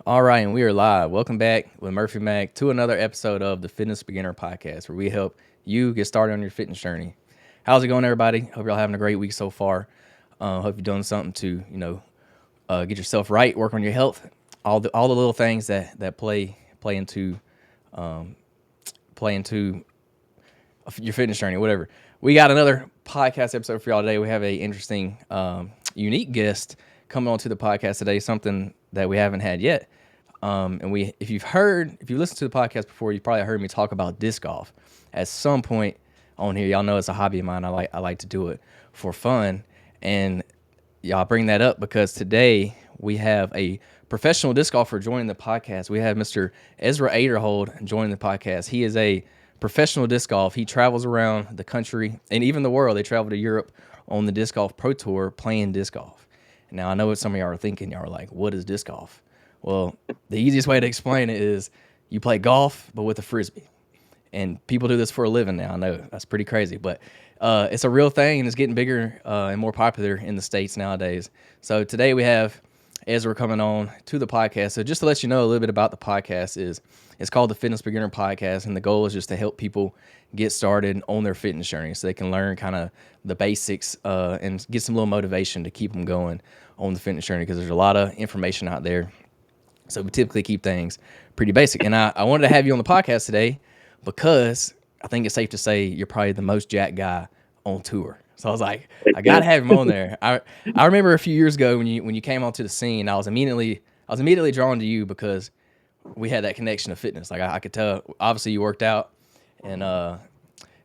All right, and we are live. Welcome back with Murphy Mac to another episode of the Fitness Beginner Podcast, where we help you get started on your fitness journey. How's it going, everybody? Hope y'all having a great week so far. Hope you're doing something to get yourself right, work on your health, all the little things that play into your fitness journey, whatever. We got another podcast episode for y'all today. We have a interesting, unique guest coming onto the podcast today. Something that we haven't had yet. If you've listened to the podcast before, you probably heard me talk about disc golf at some point on here. Y'all know it's a hobby of mine. I like to do it for fun, and y'all bring that up because today we have a professional disc golfer joining the podcast. We have Mr. Ezra Aderhold joining the podcast. He is a professional disc golf. He travels around the country and even the world. They travel to Europe on the disc golf pro tour playing disc golf. Now, I know what some of y'all are thinking. Y'all are like, what is disc golf? Well, the easiest way to explain it is you play golf, but with a Frisbee. And people do this for a living now. I know that's pretty crazy, but it's a real thing, and it's getting bigger and more popular in the States nowadays. So today we have Ezra coming on to the podcast. So just to let you know a little bit about the podcast, it's called the Fitness Beginner Podcast, and the goal is just to help people get started on their fitness journey so they can learn kind of the basics and get some little motivation to keep them going on the fitness journey, because there's a lot of information out there. So we typically keep things pretty basic. And I wanted to have you on the podcast today because I think it's safe to say you're probably the most jacked guy on tour. So I was like, I gotta have him on there. I remember a few years ago when you came onto the scene, I was immediately drawn to you because we had that connection to fitness. Like I could tell, obviously you worked out, and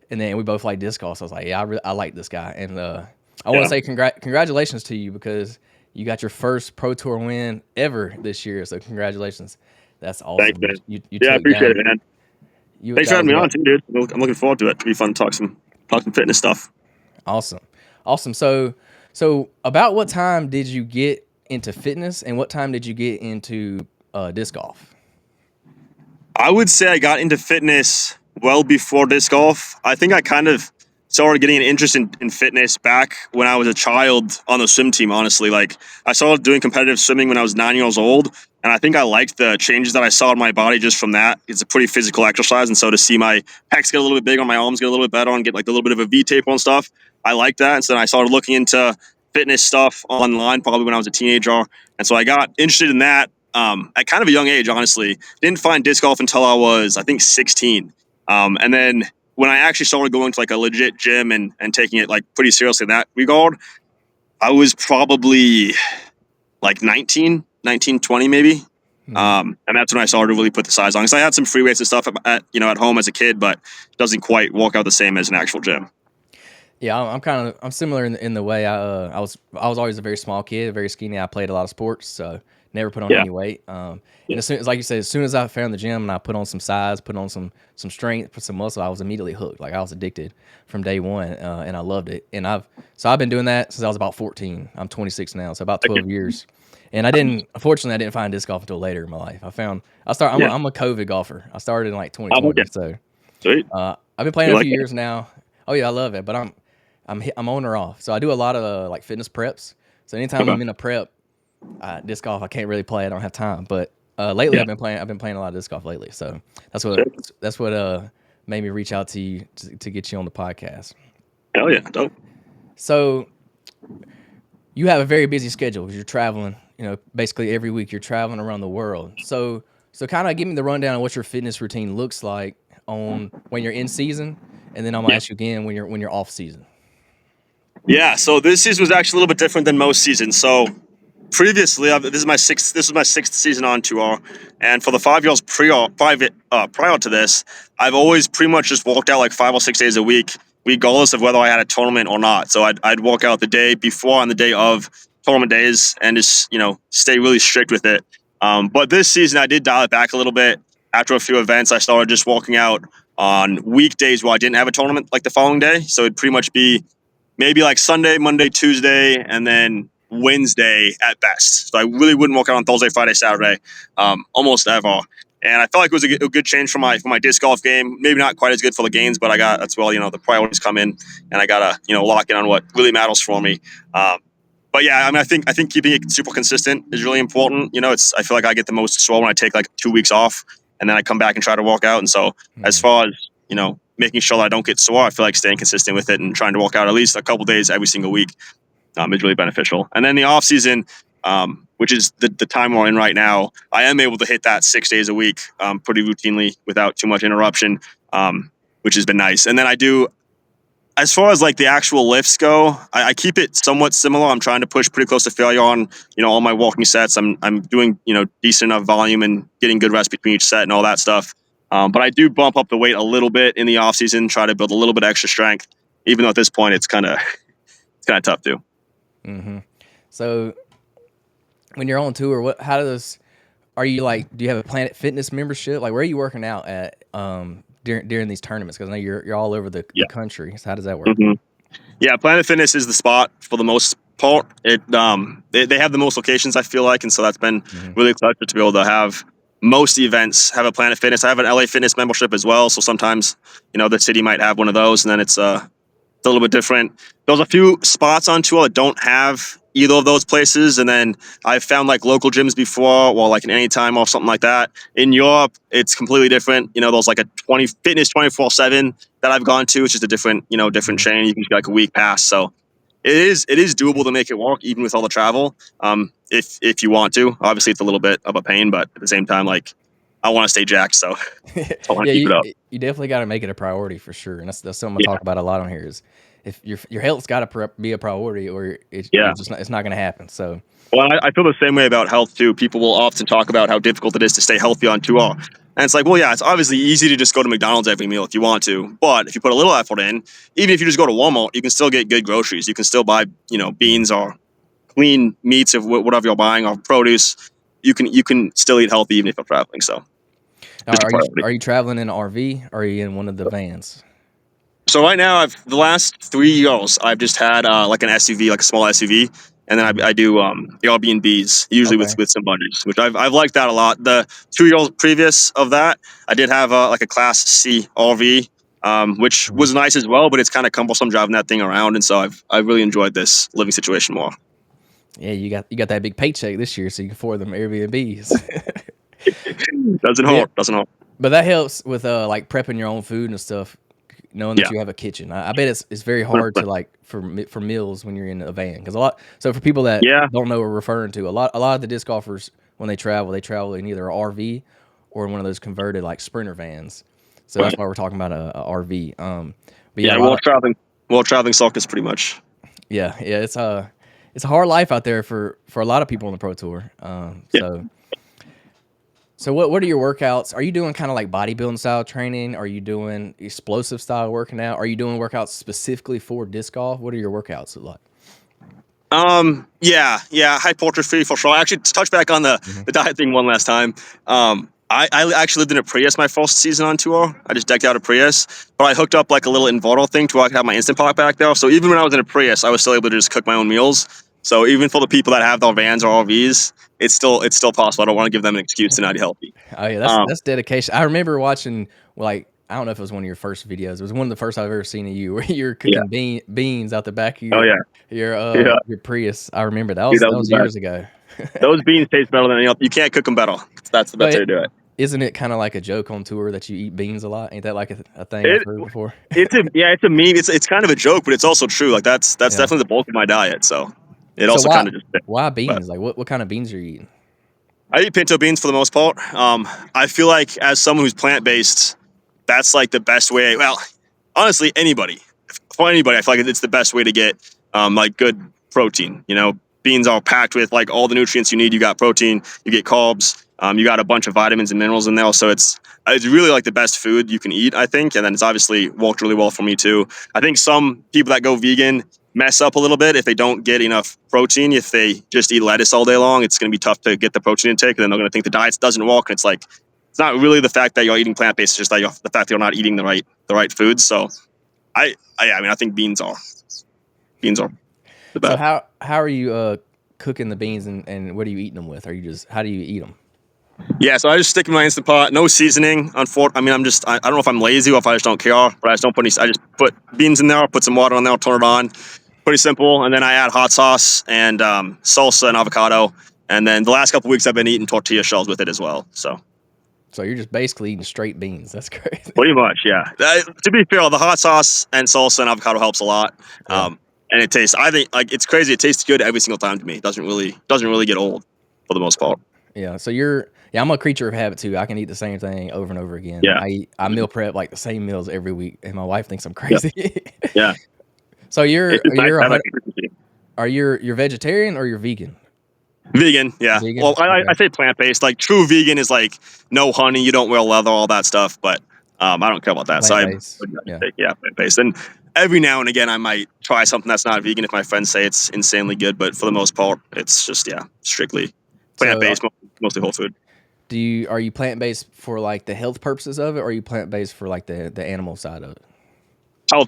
then we both like disc golf. So I was like, yeah, I like this guy, and I want to say congratulations to you because you got your first pro tour win ever this year. So congratulations. That's awesome. Thanks, man. You I took appreciate down. it, man. You Thanks that for having was me what? on, too, dude. I'm looking forward to it. It'll be fun to talk some fitness stuff. Awesome. So about what time did you get into fitness, and what time did you get into disc golf? I would say I got into fitness well before disc golf. I think I kind of started getting an interest in fitness back when I was a child on the swim team, honestly. Like, I started doing competitive swimming when I was 9 years old, and I think I liked the changes that I saw in my body just from that. It's a pretty physical exercise, and so to see my pecs get a little bit bigger, my arms get a little bit better, and get like a little bit of a V tape on stuff, I like that. And so then I started looking into fitness stuff online probably when I was a teenager, and so I got interested in that at kind of a young age, honestly. Didn't find disc golf until I was, I think, 16. And then when I actually started going to like a legit gym and taking it like pretty seriously in that regard, I was probably like 20 maybe. And that's when I started to really put the size on. Because I had some free weights and stuff at home as a kid, but it doesn't quite work out the same as an actual gym. Yeah, I'm similar in the way I was always a very small kid, very skinny. I played a lot of sports, so never put on Yeah. any weight. And as soon as, like you said, as soon as I found the gym and I put on some size, put on some strength, put some muscle, I was immediately hooked. Like I was addicted from day one, and I loved it. And I've been doing that since I was about 14. I'm 26 now, so about 12 years. And unfortunately, I didn't find disc golf until later in my life. I'm a COVID golfer. I started in like 2020, so Sweet. I've been playing You a like few it? years now. Oh yeah, I love it, but I'm on or off. So I do a lot of like fitness preps. So anytime Okay. I'm in a prep, disc golf I can't really play. I don't have time. But lately Yeah. I've been playing a lot of disc golf lately. So that's Sick. what made me reach out to you to get you on the podcast. Hell yeah. Dope. So you have a very busy schedule because you're traveling. Basically every week you're traveling around the world. So kind of give me the rundown of what your fitness routine looks like on when you're in season, and then I'm gonna Yeah. ask you again when you're off season. Yeah. So this season was actually a little bit different than most seasons. So previously, this is my sixth. This was my sixth season on tour, and for the 5 years prior to this, I've always pretty much just walked out like 5 or 6 days a week, regardless of whether I had a tournament or not. So I'd walk out the day before and the day of tournament days, and just stay really strict with it. But this season, I did dial it back a little bit. After a few events, I started just walking out on weekdays where I didn't have a tournament like the following day. So it'd pretty much be maybe like Sunday, Monday, Tuesday, and then Wednesday at best. So I really wouldn't walk out on Thursday, Friday, Saturday, almost ever. And I felt like it was a good change for my disc golf game. Maybe not quite as good for the games, but that's the priorities come in, and I gotta lock in on what really matters for me. Um, but yeah, I mean, I think keeping it super consistent is really important. I feel like I get the most sore when I take like 2 weeks off, and then I come back and try to walk out. And so, as Mhm. far as making sure that I don't get sore, I feel like staying consistent with it and trying to walk out at least a couple days every single week is really beneficial. And then the off season, which is the time we're in right now, I am able to hit that 6 days a week pretty routinely without too much interruption, which has been nice. And then I do, as far as like the actual lifts go, I keep it somewhat similar. I'm trying to push pretty close to failure on all my walking sets. I'm doing decent enough volume and getting good rest between each set and all that stuff. But I do bump up the weight a little bit in the off season, try to build a little bit extra strength. Even though at this point it's kind of tough too. Mhm. So when you're on tour, how does are you like? Do you have a Planet Fitness membership? Like, where are you working out at during these tournaments? Because I know you're all over the Yeah. country. So how does that work? hmm Yeah, Planet Fitness is the spot for the most part. They have the most locations, I feel like, and so that's been Mhm. really clutch to be able to have most events have a Planet Fitness. I have an LA Fitness membership as well, so sometimes the city might have one of those, and then it's a little bit different. There's a few spots on tour that don't have either of those places, and then I've found like local gyms before, or like an Anytime or something like that. In Europe, it's completely different. There's like a 20 fitness 24/7 that I've gone to, which is a different Mhm. chain. You can get like a week pass, so it is doable to make it work even with all the travel. If you want to, obviously it's a little bit of a pain, but at the same time, like I want to stay jacked, so I want Yeah, to keep you it up. you definitely got to make it a priority for sure, and that's something I Yeah, talk about a lot on here. Is if your health's got to be a priority, or you're yeah. just not, it's not going to happen. So Well, I feel the same way about health too. People will often talk about how difficult it is to stay healthy on tour. And it's like, well, yeah, it's obviously easy to just go to McDonald's every meal if you want to. But if you put a little effort in, even if you just go to Walmart, you can still get good groceries. You can still buy, mhm. beans or clean meats of whatever you're buying or produce. You can still eat healthy even if you're traveling. So just a priority. Are you traveling in an RV? Or are you in one of the vans? So right now, I've the last 3 years I've just had like an SUV, like a small SUV, and then Mhm. I do Airbnbs usually with Okay. with some buddies, which I've liked that a lot. The 2 years previous of that, I did have like a Class C RV, which Mhm. was nice as well, but it's kind of cumbersome driving that thing around, and so I've really enjoyed this living situation more. Yeah, you got that big paycheck this year, so you can afford them Airbnbs. Doesn't But yeah, hurt. Doesn't hurt. but that helps with like prepping your own food and stuff, knowing that Yeah. you have a kitchen. I bet it's very hard to 100%. like for meals when you're in a van because a lot. So for people that Yeah. don't know what we're referring to, a lot of the disc golfers when they travel in either an RV or in one of those converted like Sprinter vans. So that's Right. why we're talking about a RV. But yeah, Yeah. a lot of World traveling suckers pretty much. yeah, it's a hard life out there for a lot of people on the pro tour. Yeah. So what are your workouts? Are you doing kind of like bodybuilding style training? Are you doing explosive style working out? Are you doing workouts specifically for disc golf? What are your workouts look like? Yeah, hypertrophy for sure. Actually, to touch back on the Mhm. the diet thing one last time. I actually lived in a Prius my first season on tour. I just decked out a Prius, but I hooked up like a little inverter thing to where I could have my Instant Pot back there. So even when I was in a Prius, I was still able to just cook my own meals. So even for the people that have their vans or RVs, it's still possible. I don't want to give them an excuse to not eat healthy. Oh yeah, Um, that's dedication. I remember watching like I don't know if it was one of your first videos. It was one of the first I've ever seen of you where you're yeah. cooking beans out the back of Oh yeah. Yeah. your Prius. I remember that Dude, was that that was was the best. years ago. Those beans taste better than any other. You can't cook them better. That's the best way But to do it. isn't it kind of like a joke on tour that you eat beans a lot? Ain't that like a thing I've It heard before? it's a meme. It's kind of a joke, but it's also true. Like that's Yeah. definitely the bulk of my diet. So it So also kind of just fits. why But beans? Like what kind of beans are you eating? I eat pinto beans for the most part. I feel like as someone who's plant based, that's like the best way. Well, honestly, for anybody, I feel like it's the best way to get like good protein. Beans are packed with like all the nutrients you need. You got protein, you get carbs, you got a bunch of vitamins and minerals in there. So it's really like the best food you can eat, I think. And then it's obviously worked really well for me too. I think some people that go vegan mess up a little bit if they don't get enough protein. If they just eat lettuce all day long, it's going to be tough to get the protein intake, and then they're going to think the diet doesn't work. And it's like it's not really the fact that you're eating plant based; it's just that the fact that you're not eating the right foods. So I mean, I think beans are the So best. how are you cooking the beans and what are you eating them with? Are you just how do you eat them? Yeah, so I just stick in my Instant Pot, no seasoning. I mean, I don't know if I'm lazy or if I just don't care, but I just don't put any. I just put beans in there, put some water on there, turn it on, put pretty simple. And then I add hot sauce and salsa and avocado. And then the last couple weeks I've been eating tortilla shells with it as well. So you're just basically eating straight beans. That's crazy. pretty much, yeah. To be fair, the hot sauce and salsa and avocado helps a lot. Yeah. And it tastes. I think like it's crazy. It tastes good every single time to me. It doesn't really get old for the most part. Yeah. So I'm a creature of habit too. I can eat the same thing over and over again. Yeah. I meal prep like the same meals every week, and my wife thinks I'm Yeah. crazy. Yeah. So It's just nice to have that consistency. you're vegetarian or you're vegan? Vegan, yeah. Vegan? Well, I Okay. say plant based. Like true vegan is like no honey, you don't wear leather, all that stuff. But I don't care about that. So Plant I based. Yeah. yeah, plant based. And every now and again, I might try something that's not vegan if my friends say it's insanely good. But for the most part, it's just strictly plant So based, mostly whole food. are you plant based for like the health purposes of it, or are you plant based for like the animal side of it?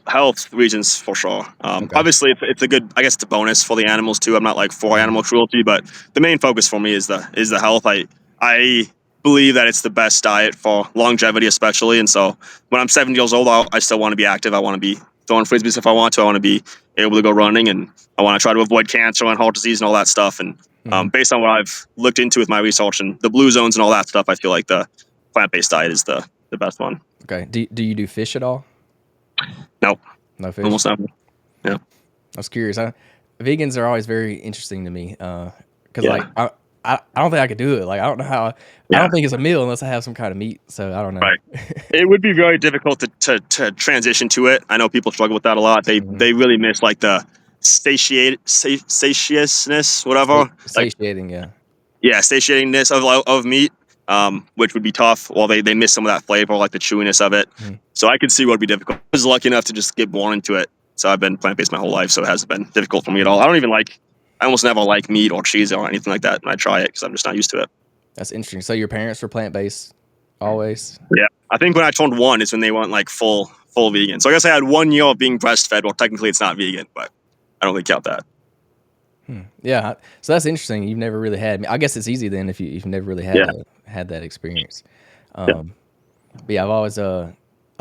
Health reasons for sure. Okay. Obviously, it's a good. I guess it's a bonus for the animals too. I'm not like for Mhm. animal cruelty, but the main focus for me is the health. I believe that it's the best diet for longevity, especially. And so when I'm 70 years old, I still want to be active. I want to be throwing frisbees if I want to. I want to be able to go running, and I want to try to avoid cancer and heart disease and all that stuff. And Mhm. based on what I've looked into with my research and the blue zones and all that stuff, I feel like the plant-based diet is the best one. Okay. Do you do fish at all? No, No fish. almost never. Yeah. I was curious. Vegans are always very interesting to me because Yeah. like I don't think I could do it. Like I don't know how. I Yeah. don't think it's a meal unless I have some kind of meat. So I don't know. Right. It would be very difficult to transition to it. I know people struggle with that a lot. Mhm. They really miss like the satiateness, whatever. Like Satiating, yeah. satiatingness of meat, which would be tough. Or they miss some of that flavor, like the chewiness of it. Mhm. So I could see what would be difficult. I was lucky enough to just get born into it. So I've been plant based my whole life, so it hasn't been difficult for me at all. I almost never like meat or cheese or anything like that when I try it because I'm just not used to it. That's interesting. So your parents were plant based always? Yeah, I think when I turned 1 is when they went like full vegan. So I guess I had 1 year of being breastfed. Well, technically it's not vegan, but I don't really count that. Yeah. So that's interesting. You've never really had. I guess it's easy then if you've never really Yeah, had that experience. yeah, But yeah, I've always I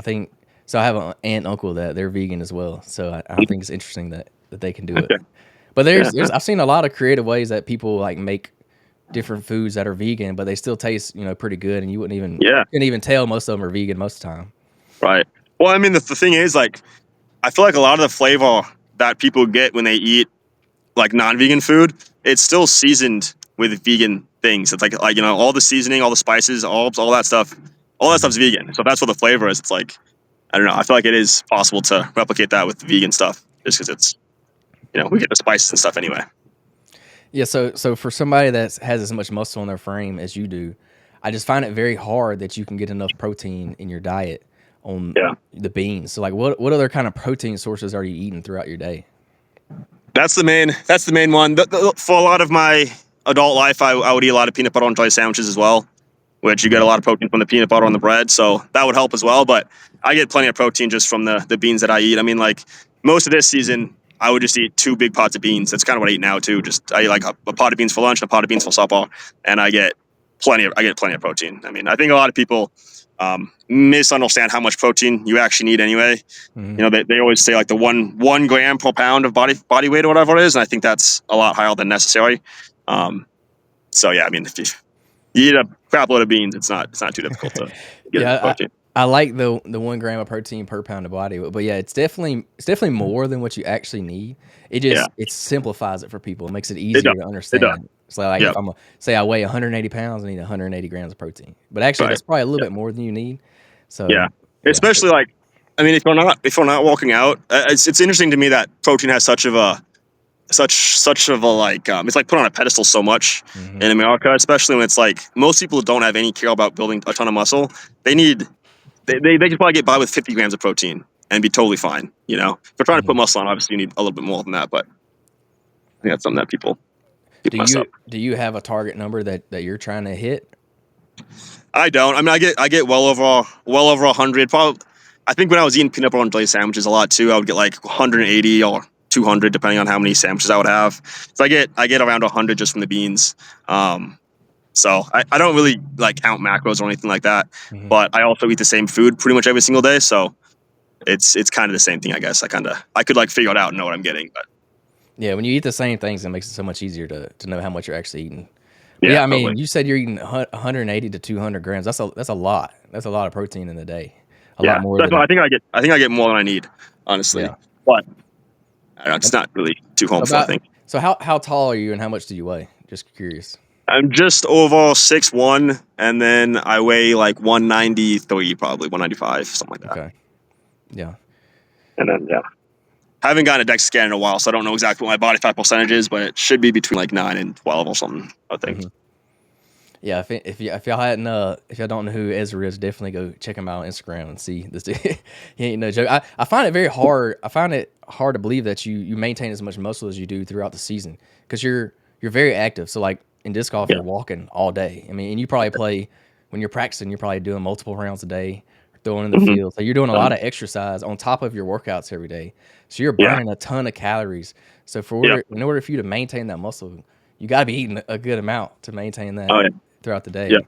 think so. I have an aunt and uncle that they're vegan as well. So I think it's interesting that they can do it. okay. But Yeah, there's I've seen a lot of creative ways that people like make different foods that are vegan, but they still taste pretty good, and you yeah, couldn't even tell most of them are vegan most of the time. right. Well, I mean, the thing is, like, I feel like a lot of the flavor that people get when they eat like non-vegan food, it's still seasoned with vegan things. It's like all the seasoning, all the spices, all that stuff, all that Mhm. stuff's vegan. So if that's what the flavor is. It's like I don't know. I feel like it is possible to replicate that with vegan stuff, just because it's we get the spices and stuff anyway. Yeah, so for somebody that has as much muscle in their frame as you do, I just find it very hard that you can get enough protein in your diet on Yeah. the beans. So like what other kind of protein sources are you eating throughout your day? That's the main one. For a lot of my adult life, I would eat a lot of peanut butter and jelly sandwiches as well, which you get Mhm. a lot of protein from the peanut butter on the bread. So that would help as well. But I get plenty of protein just from the beans that I eat. I mean, like most of this season, I would just eat 2 big pots of beans. That's kind of what I eat now too. Just I eat like a pot of beans for lunch and a pot of beans for supper, and I get plenty of protein. I mean, I think a lot of people misunderstand how much protein you actually need anyway. Mhm. They always say like the one gram per pound of body weight or whatever it is, and I think that's a lot higher than necessary. Um, so yeah, I mean, if you eat a crap load of beans, it's not too difficult to get enough Yeah, protein. I like the 1 gram of protein per pound of body weight, but yeah, it's definitely more than what you actually need. Yeah, It simplifies it for people. It makes it it does. easier to It does. understand. So like Yeah, if say I weigh 180 pounds, I need 180 grams of protein. But actually, right. that's probably a little Yeah, bit more than you need. yeah. So yeah, Especially like, I mean, if you're not working out, it's interesting to me that protein has such of a like it's like put on a pedestal so much hmm in America, especially when it's like most people don't have any care about building a ton of muscle. They need they could probably get by with 50 grams of protein and be totally fine. If you're trying to hmm put muscle on, obviously you need a little bit more than that. But I think that's something that people mess up. do you have a target number that you're trying to hit? I don't. I mean, I get well over 100. Probably, I think when I was eating peanut butter and jelly sandwiches a lot too, I would get like 180 or 200 depending on how many sandwiches I would have. So I get around 100 just from the beans. Um, so I don't really like count macros or anything like that. hmm But I also eat the same food pretty much every single day. So it's kind of the same thing, I guess. I could like figure it out and know what I'm getting. But Yeah, when you eat the same things, it makes it so much easier to know how much you're actually eating. But Yeah, yeah, I totally. mean, you said you're eating 180 to 200 grams. That's a lot. That's a lot of protein in a day. A lot Yeah, more definitely. than I think I get more than I need, honestly. yeah. But I don't know, it's not really too So harmful, I about think. so how tall are you and how much do you weigh? Just curious. I'm just over 6'1", and then I weigh like 193, probably 195, something like that. Okay. Yeah. And then yeah, I haven't gotten a DEXA scan in a while, so I don't know exactly what my body fat percentage is, but it should be between like 9 and 12 or something, I think. hmm Yeah. If y'all hadn't if y'all don't know who Ezra is, definitely go check him out on Instagram and see this. He ain't no joke. I find it very hard. I find it hard to believe that you maintain as much muscle as you do throughout the season because you're very active. So like in disc golf, Yeah. you're walking all day. I mean, and you probably play when you're practicing. You're probably doing multiple rounds a day, throwing in the Hmm. field. So you're doing a lot of exercise on top of your workouts every day. So you're Yeah. burning a ton of calories. So Yeah. in order for you to maintain that muscle, you got to be eating a good amount to maintain Oh that yeah. throughout the Yeah. day.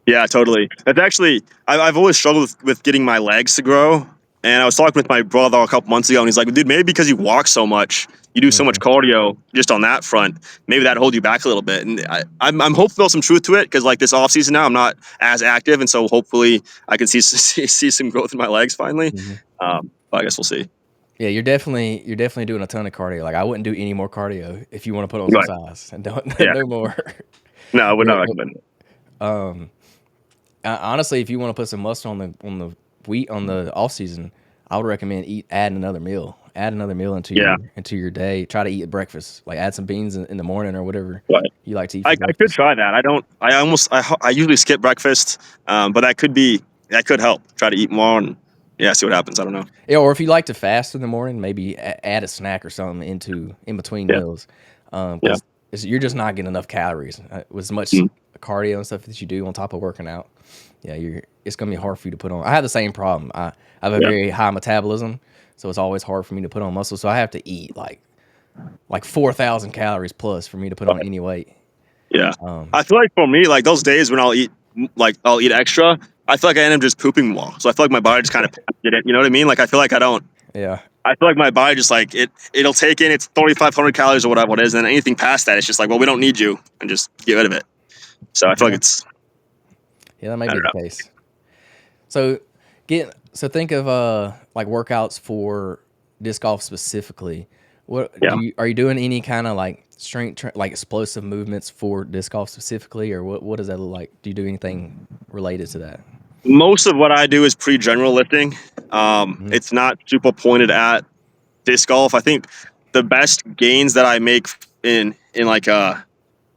Yeah, totally. That's actually, I've always struggled with getting my legs to grow. And I was talking with my brother a couple months ago, and he's like, dude, maybe because you walk so much, you do so much Mhm, cardio just on that front, maybe that hold you back a little bit. And I'm hopeful there's some truth to it because, like, this off season now, I'm not as active. And so hopefully I can see some growth in my legs finally. mhm. But I guess we'll see. Yeah, you're definitely doing a ton of cardio. Like I wouldn't do any more cardio if you want to put on some Right. size. And don't Yeah. no more. No, I would Yeah, not recommend it. um, honestly, if you want to put some muscle on the off season, I would recommend adding another meal. Add another meal Yeah. into your day. Try to eat at breakfast. Like add some beans in the morning or whatever Right. you like to eat for I could breakfast. try that. I don't. I usually skip breakfast, but that could help. Try to eat more and yeah, see what happens. I don't know. Yeah, or if you like to fast in the morning, maybe add a snack or something in between Yeah, meals, yeah, because you're just not getting enough calories with as much mm, cardio and stuff that you do on top of working out. Yeah, it's gonna be hard for you to put on. I have the same problem. I have a yeah, very high metabolism, so it's always hard for me to put on muscle. So I have to eat like 4,000 calories plus for me to put on right, any weight. yeah. Um, I feel like for me, like those days when I'll eat extra. I feel like I end up just pooping more. So I feel like my body just kind of get it. You know what I mean? Like I feel like I don't. yeah, I feel like my body just like it'll take in its 3,500 calories or whatever it is, and then anything past that, it's just like, well, we don't need you, and just get rid of it. So I feel like yeah, it's yeah. That may I be don't the know. case. So think of like workouts for disc golf specifically. What Yeah. are you doing any kind of like like explosive movements for disc golf specifically, or what does that look like? Do you do anything related to that? Most of what I do is pretty general lifting. Mhm, It's not super pointed at disc golf. I think the best gains that I make in like a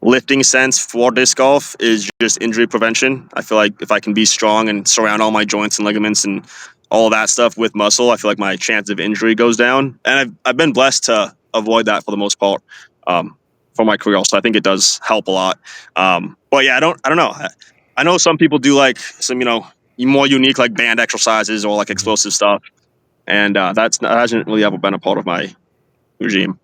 lifting sense for disc golf is just injury prevention. I feel like if I can be strong and surround all my joints and ligaments and all that stuff with muscle, I feel like my chance of injury goes down. And I've been blessed to avoid that for the most part for my career. So I think it does help a lot. But yeah, I don't know. I know some people do like some more unique like band exercises or like mhm. explosive stuff, and that hasn't really ever been a part of my regime.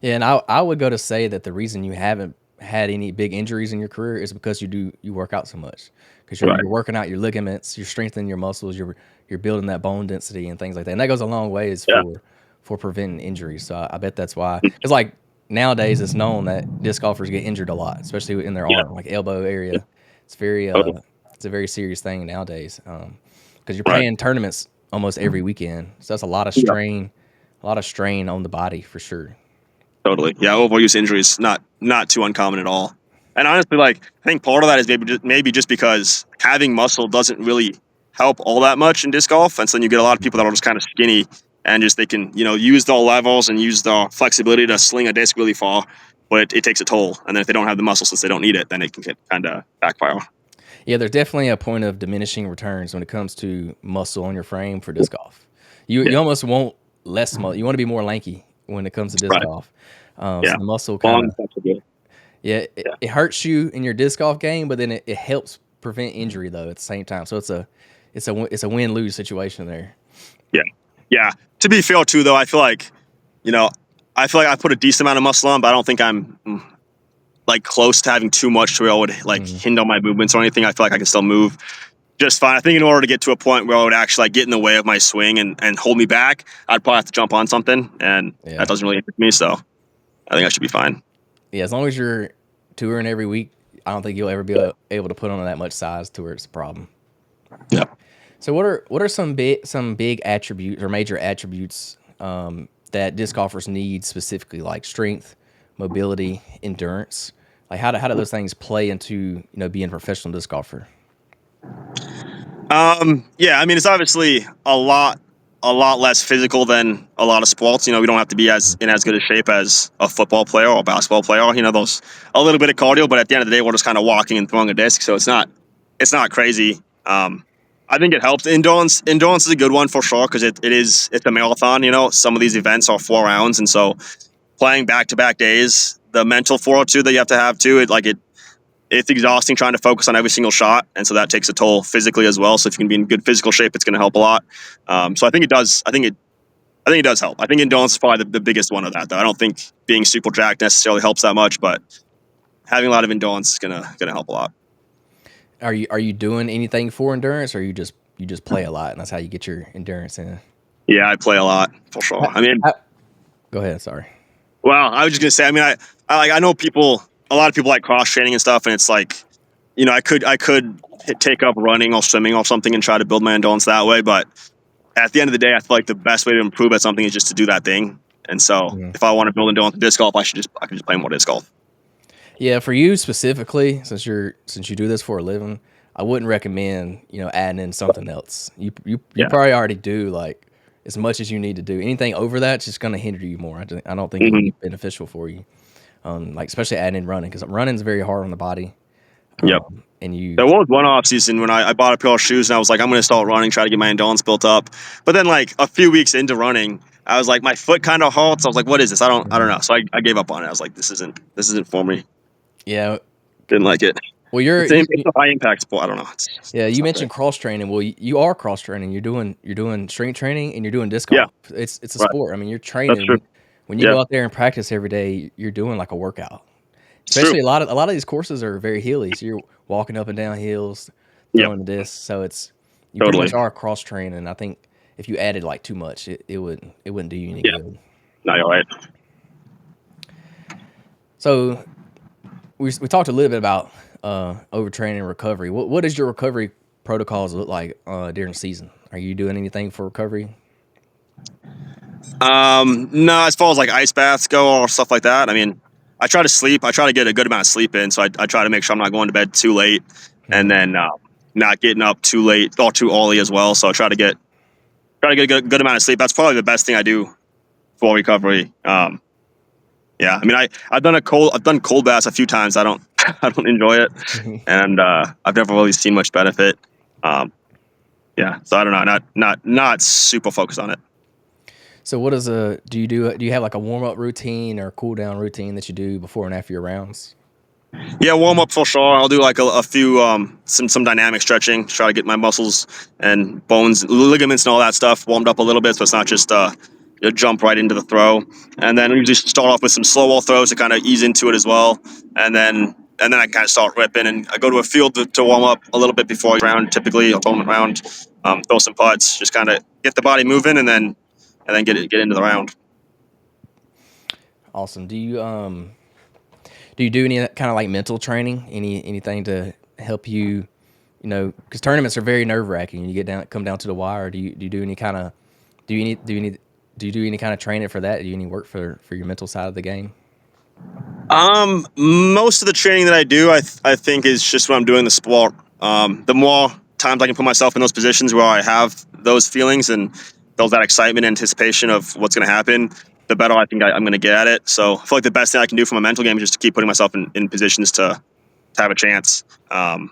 Yeah, and I would go to say that the reason you haven't had any big injuries in your career is because you work out so much because Right. you're working out your ligaments, you're strengthening your muscles, you're building that bone density and things like that, and that goes a long ways Yeah. for preventing injuries. So I bet that's why. Because like nowadays, it's known that disc golfers get injured a lot, especially in their Yeah. arm, like elbow area. It's very Totally. it's a very serious thing nowadays because you're Right. playing tournaments almost every weekend, so that's Yeah. a lot of strain on the body for sure. Totally. Yeah. Overuse injuries not too uncommon at all. And honestly, like I think part of that is maybe just because having muscle doesn't really help all that much in disc golf, and so then you get a lot of people that are just kind of skinny and just they can use their levels and use the flexibility to sling a disc really far, but it takes a toll. And then if they don't have the muscle since they don't need it, then it can get kind of backfire. Yeah, there's definitely a point of diminishing returns when it comes to muscle on your frame for disc golf. You Yeah. almost want less muscle. You want to be more lanky when it comes to disc Right. golf. Yeah. So the muscle kind Long of and flexible. yeah, Yeah. it hurts you in your disc golf game, but then it helps prevent injury though at the same time. So it's a win lose situation there. Yeah. Yeah. To be fair too, though, you know, I feel like I put a decent amount of muscle on, but I don't think I'm like close to having too much to where I would like Mhm. hinder my movements or anything. I feel like I can still move just fine. I think in order to get to a point where I would actually like get in the way of my swing and hold me back, I'd probably have to jump on something, and that Yeah. doesn't really interest me. So I think I should be fine. Yeah, as long as you're touring every week, I don't think you'll ever be able to put on that much size to where it's a problem. Yeah. So what are some big attributes or major attributes that disc golfers need specifically, like strength, mobility, endurance? Like how do those things play into being a professional disc golfer? Yeah, I mean, it's obviously a lot less physical than a lot of sports. You know, we don't have to be as in as good a shape as a football player or a basketball player. You know, those a little bit of cardio, but at the end of the day, we're just kind of walking and throwing a disc, so it's not crazy. I think it helps. Endurance is a good one for sure because it's a marathon. You know, some of these events are 4 rounds, and so playing back to back days, the mental fortitude that you have to have too. It's exhausting trying to focus on every single shot, and so that takes a toll physically as well. So if you can be in good physical shape, it's going to help a lot. So I think it does. I think it does help. I think endurance is probably the biggest one of that, though. I don't think being super jacked necessarily helps that much, but having a lot of endurance is gonna help a lot. Are you doing anything for endurance, or you just play a lot and that's how you get your endurance in? Yeah, I play a lot for sure. Ha- I mean, ha- Go ahead. Sorry. well, I was just gonna say. I mean, I know people. A lot of people like cross training and stuff, and it's like, you know, I could take up running or swimming or something and try to build my endurance that way, but at the end of the day, I feel like the best way to improve at something is just to do that thing. And so, Mhm. if I want to build endurance in disc golf, I can just play more disc golf. Yeah, for you specifically, since you do this for a living, I wouldn't recommend adding in something else. You Yeah. probably already do like as much as you need to do. Anything over that's just going to hinder you more. I don't think it would Hmm. be beneficial for you. Like especially adding in running because running is very hard on the body. Yep. And you There was one off season when I bought a pair of shoes and I was like, I'm going to start running, try to get my endurance built up. But then, like a few weeks into running, I was like, my foot kind of hurts. I was like, what is this? I don't know. So I gave up on it. I was like, this isn't for me. yeah. Didn't like it. Well, It's a high impact sport. I don't know. yeah. You It's not great. mentioned cross training. Well, you are cross training. You're doing strength training and you're doing disc Yeah. golf. It's a Right. sport. I mean, you're That's training true. when you Yeah. go out there and practice every day. You're doing like a workout. It's true. Especially a lot of these courses are very hilly, so you're walking up and down hills, Yep. throwing the disc. So you pretty much Totally. are cross training. I think if you added like too much, it wouldn't do you any Yeah. good. No, you're right. So we talked a little bit about overtraining and recovery. What does your recovery protocols look like during the season? Are you doing anything for recovery? No, as far as like ice baths go or stuff like that, I mean, I try to sleep. I try to get a good amount of sleep in. So I try to make sure I'm not going to bed too late and Mhm. then not getting up too late or too early as well. So I try to get a good amount of sleep. That's probably the best thing I do for recovery. Yeah, I mean, I've done cold baths a few times. I don't I don't enjoy it, and I've never really seen much benefit. Um, yeah, so I don't know. Not super focused on it. So what is do you have like a warm up routine or cool down routine that you do before and after your rounds? Yeah, warm up for sure. I'll do like a few some dynamic stretching, try to get my muscles and bones, ligaments, and all that stuff warmed up a little bit, so it's not just you jump right into the throw. And then we usually start off with some slow ball throws to kind of ease into it as well. And then I kind of start ripping, and I go to a field to warm up a little bit before a round, typically a tournament round. Throw some putts, just kind of get the body moving, and then get into the round. Awesome. Do you do any kind of like mental training? Anything to help you? Because tournaments are very nerve wracking. You come down to the wire. Do you do any kind of do you need do you need do you do any kind of training for that? Do you any work for your mental side of the game? Most of the training that I do, I think is just when I'm doing the sport. The more times I can put myself in those positions where I have those feelings and build that excitement, anticipation of what's going to happen, the better I think I'm going to get at it. So I feel like the best thing I can do for my mental game is just to keep putting myself in positions to have a chance. And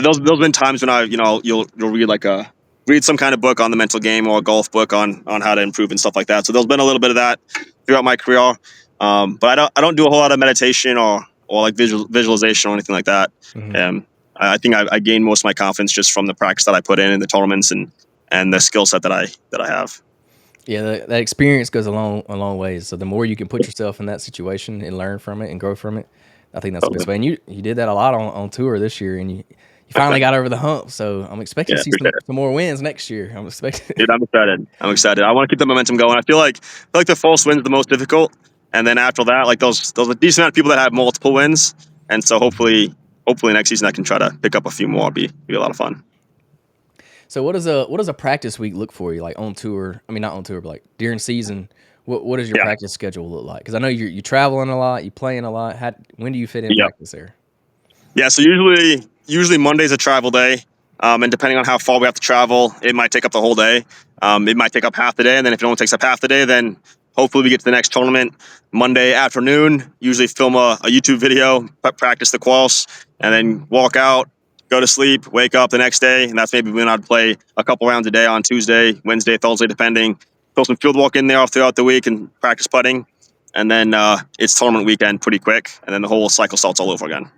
those been times when you'll read read some kind of book on the mental game or a golf book on how to improve and stuff like that. So there's been a little bit of that throughout my career. But I don't do a whole lot of meditation or like visualization or anything like that. Hmm. I think I gained most of my confidence just from the practice that I put in the tournaments and the skill set that I have. Yeah, that experience goes a long ways. So the more you can put yourself in that situation and learn from it and grow from it, I think that's the best Totally. way. And you did that a lot on tour this year, and you finally got over the hump. So I'm expecting Yeah, to see appreciate it. some more wins next year. I'm expecting. Dude, I'm excited. I'm excited. I want to keep the momentum going. I feel like the false win is the most difficult. And then after that, like those a decent amount of people that have multiple wins. And so hopefully next season I can try to pick up a few more. Be a lot of fun. So what does a practice week look for you, like on tour? I mean, not on tour, but like during season. What does your Yeah. practice schedule look like? Because I know you traveling a lot, you playing a lot. When do you fit in Yeah. practice there? Yeah, so usually Monday's a travel day, and depending on how far we have to travel, it might take up the whole day. It might take up half the day, and then if it only takes up half the day, then hopefully we get to the next tournament Monday afternoon. Usually film a YouTube video, practice the quals, and then walk out, go to sleep, wake up the next day, and that's maybe when I'd play a couple rounds a day on Tuesday, Wednesday, Thursday, depending. Throw some field walk in there throughout the week and practice putting, and then it's tournament weekend pretty quick, and then the whole cycle starts all over again.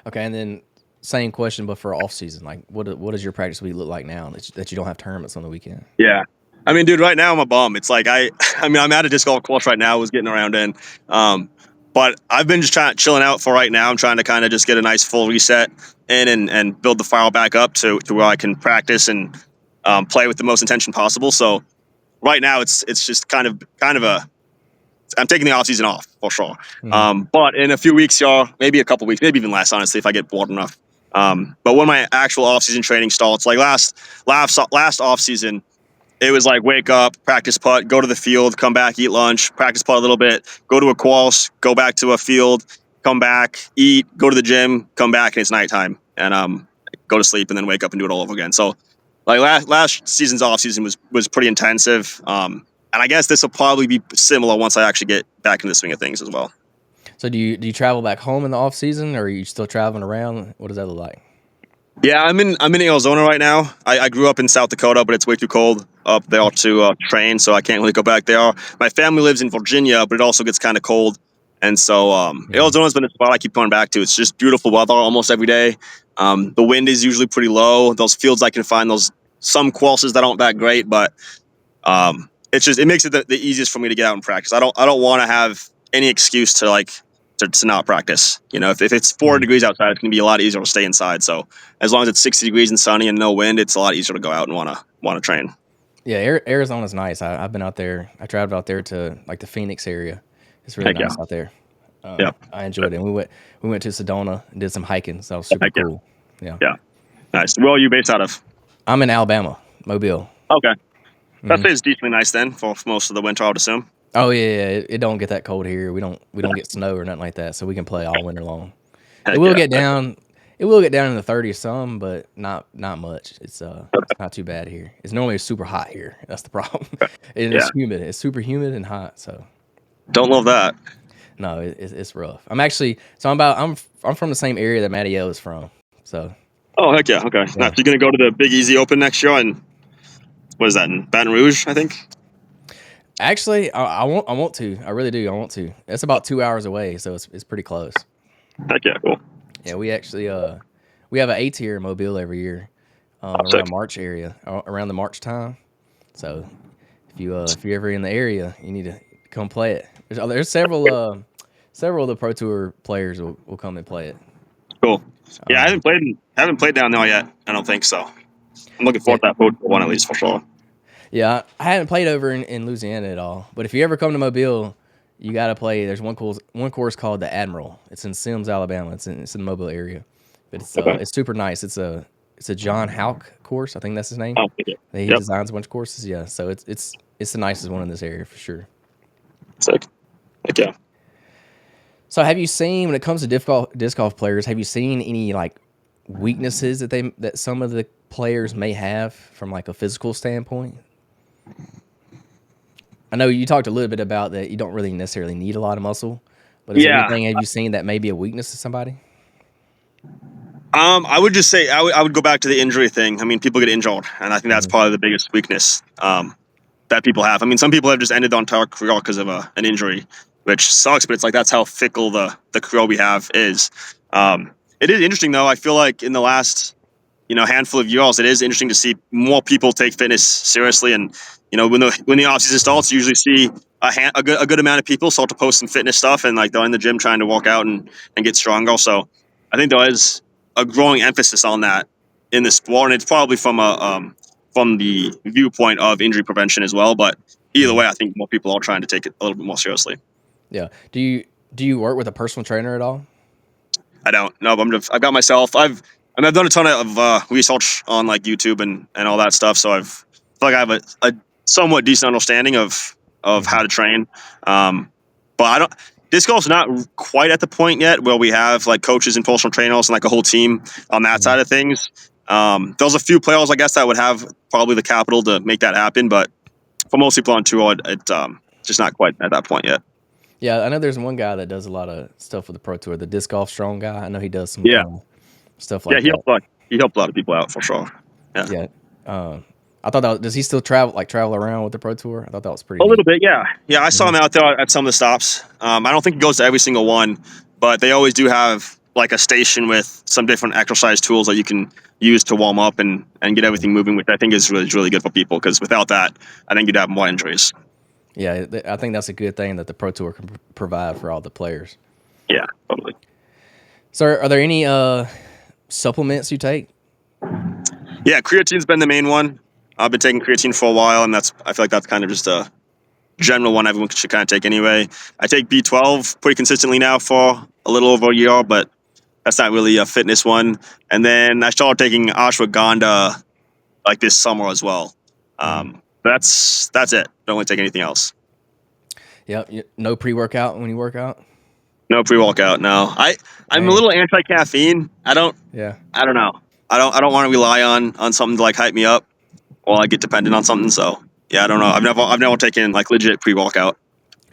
Okay, and then same question, but for off season, like what does your practice week look like now that you don't have tournaments on the weekend? Yeah. I mean, dude, right now I'm a bum. It's like I mean, I'm at a disc golf course right now. I was getting around in, um, but I've been just chilling out for right now. I'm trying to kind of just get a nice full reset in and build the file back up to where I can practice and play with the most intention possible. So right now it's just kind of a I'm taking the off season off for sure. Hmm. But in a few weeks, y'all, maybe a couple weeks, maybe even less, honestly, if I get bored enough. But when my actual off season training starts, like last off season, it was like wake up, practice putt, go to the field, come back, eat lunch, practice putt a little bit, go to a quals, go back to a field, come back, eat, go to the gym, come back, and it's nighttime, and go to sleep, and then wake up and do it all over again. So, like last season's off season was pretty intensive, and I guess this will probably be similar once I actually get back into the swing of things as well. So do you travel back home in the off season, or are you still traveling around? What does that look like? Yeah, I'm in Arizona right now. I grew up in South Dakota, but it's way too cold up there to train, so I can't really go back there. My family lives in Virginia, but it also gets kind of cold, and so Hmm. Arizona's been a spot I keep going back to. It's just beautiful weather almost every day. The wind is usually pretty low. Those fields I can find those some courses that aren't that great, but it makes it the easiest for me to get out and practice. I don't want to have any excuse to to not practice. You know, if it's 4 degrees outside, it's gonna be a lot easier to stay inside. So as long as it's 60 degrees and sunny and no wind, it's a lot easier to go out and wanna train. Yeah, Arizona's nice. I've been out there. I traveled out there to like the Phoenix area. It's really Heck yeah, nice out there. yeah, I enjoyed it. And we went to Sedona and did some hiking. So that was super heck yeah, cool. Yeah, yeah. Nice. Where are you based out of? I'm in Alabama, Mobile. Okay, that Hmm. stays decently nice then for most of the winter, I would assume. Oh yeah, it don't get that cold here. We don't get snow or nothing like that, so we can play all winter long. It Heck will yeah, get down. It will get down in the 30s some, but not much. It's not too bad here. It's normally super hot here. That's the problem. And yeah. it's humid. It's super humid and hot. So Don't love that. no, it's rough. I'm from the same area that Matty L is from. So Oh heck yeah. Okay, nice. yeah. You're gonna go to the Big Easy Open next year, and what is that in Baton Rouge? I think. Actually, I want to. I really do. I want to. It's about 2 hours away, so it's pretty close. Heck yeah, cool. Yeah, we actually we have an A tier in Mobile every year, Oh, around sick. March area, around the March time. So if you're ever in the area, you need to come play it. There's several of the Pro Tour players will come and play it. Cool. Yeah, I Um, haven't played down there yet. I don't think so. I'm looking yeah, forward to that boat one at least for sure. yeah. I haven't played over in Louisiana at all. But if you ever come to Mobile, you got to play. There's one course called the Admiral. It's in Sims, Alabama. It's in the Mobile area, but Okay. it's super nice. It's a John Houck course. I think that's his name. Oh, okay. He Yep. designs a bunch of courses. Yeah, so it's the nicest one in this area for sure. Sick. Heck yeah. So have you seen, when it comes to disc golf players, have you seen any like weaknesses that some of the players may have from like a physical standpoint? I know you talked a little bit about that you don't really necessarily need a lot of muscle, but is there Yeah. anything have you seen that may be a weakness to somebody? I would just say I would go back to the injury thing. I mean, people get injured, and I think that's Hmm. probably the biggest weakness that people have. I mean, some people have just ended their entire career because of an injury, which sucks. But it's like that's how fickle the career we have is. It is interesting though. I feel like in the last handful of years, it is interesting to see more people take fitness seriously. And when the off season starts, you usually see a good amount of people start to post some fitness stuff, and like they're in the gym trying to work out and get stronger. So I think there is a growing emphasis on that in the sport, and it's probably from the viewpoint of injury prevention as well. But either way, I think more people are trying to take it a little bit more seriously. Yeah. Do you work with a personal trainer at all? I don't know, but I've got myself. I've done a ton of research on like YouTube and all that stuff. So feel like I have a somewhat decent understanding of Mhm. how to train. But I don't. Disc golf's not quite at the point yet where we have like coaches and personal trainers and like a whole team on that Mhm. side of things. There's a few players, I guess, that would have probably the capital to make that happen, but for most people on tour, it's just not quite at that point yet. Yeah, I know there's one guy that does a lot of stuff with the Pro Tour, the disc golf strong guy. I know he does some Yeah, stuff yeah, like that. he helped a lot of people out for sure. Yeah. Yeah. I thought does he still travel around with the Pro Tour? I thought that was pretty A little neat. bit, yeah. Yeah, I saw Mhm. him out there at some of the stops. I don't think he goes to every single one, but they always do have like a station with some different exercise tools that you can use to warm up and get everything moving, which I think is really good for people because without that, I think you'd have more injuries. Yeah, I think that's a good thing that the Pro Tour can provide for all the players. Yeah, totally. So, are there any supplements you take? Yeah, creatine's been the main one. I've been taking creatine for a while, and I feel like that's kind of just a general one everyone should kind of take anyway. I take B12 pretty consistently now for a little over a year, but that's not really a fitness one. And then I started taking ashwagandha like this summer as well. Mhm. That's it. Don't really take anything else. Yep. No pre workout when you work out. No pre workout. No, I'm a Dang. little anti caffeine. Yeah. I don't know. I don't want to rely on something to like hype me up or I get dependent on something. So yeah, I don't know. I've never taken like legit pre workout.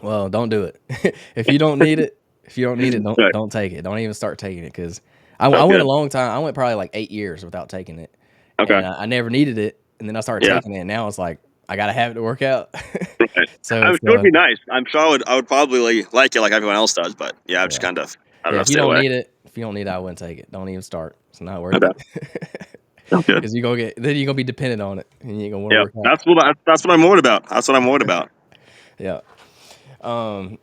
Well, don't do it. If you don't need it, Right. don't take it. Don't even start taking it because I Sounds went a good. long time. I went probably like 8 years without taking it, Okay. and I never needed it. And then I started Yeah. taking it, and now it's like I gotta have it to work out. Right. So I'm it's sure it'd be nice. I'm sure I would probably like it like everyone else does, but yeah, I'm just yeah, kind of I don't yeah. know, If you stay don't away. need it, I wouldn't take it. Don't even start. It's not worth Okay. it. Sounds good. Because you're gonna be dependent on it, and you ain't gonna want to Yeah. work out. That's what I'm worried about. That's what I'm worried about. Yeah. Um.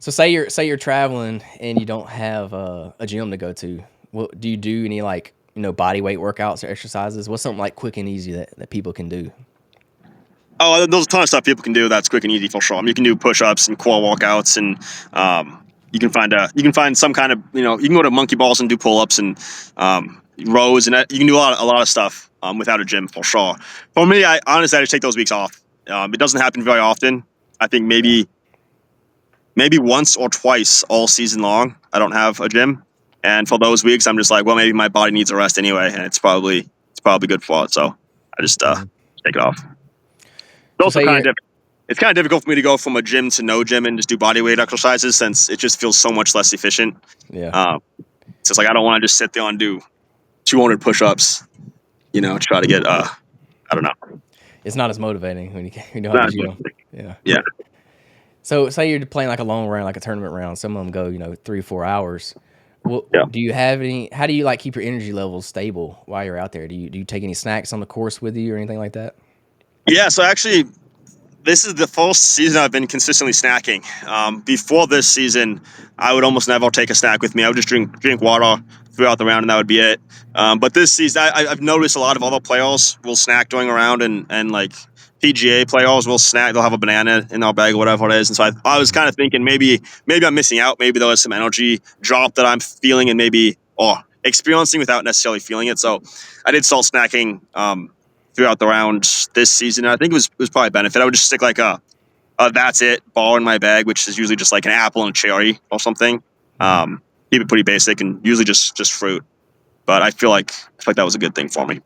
So say you're traveling and you don't have a gym to go to. What do you do? Any like body weight workouts or exercises? What's something like quick and easy that people can do? Oh, there's a ton of stuff people can do that's quick and easy for sure. I mean, you can do push-ups and core walkouts, and you can find some kind of you can go to monkey balls and do pull-ups and rows, and you can do a lot of stuff without a gym for sure. For me, I honestly I just take those weeks off. It doesn't happen very often. I think Yeah. maybe once or twice all season long. I don't have a gym, and for those weeks, I'm just like, well, maybe my body needs a rest anyway, and it's probably good for it. So I just Mhm. take it off. It's So also say kind of you're different. It's kind of difficult for me to go from a gym to no gym and just do body weight exercises since it just feels so much less efficient. yeah. Um, it's just like I don't want to just sit there and do 200 push-ups, try to get I don't know. It's not as motivating when you don't have the Not gym. Yeah. yeah. So say you're playing like a long round, like a tournament round. Some of them go 3 or 4 hours. What Yeah. do you have any? How do you like keep your energy levels stable while you're out there? Do you take any snacks on the course with you or anything like that? Yeah, so actually this is the first season I've been consistently snacking. Before this season, I would almost never take a snack with me. I would just drink water throughout the round, and that would be it. But this season, I've noticed a lot of other players will snack during a round, and like PGA players will snack. They'll have a banana in their bag or whatever it is. And so I was kind of thinking maybe I'm missing out. Maybe there was some energy drop that I'm feeling and maybe or experiencing without necessarily feeling it. So I did start snacking. Throughout the round this season. I think it was probably a benefit. I would just stick like a that's it ball in my bag, which is usually just like an apple and a cherry or something. Mhm. Keep it pretty basic and usually just fruit. But I feel like that was a good thing for me.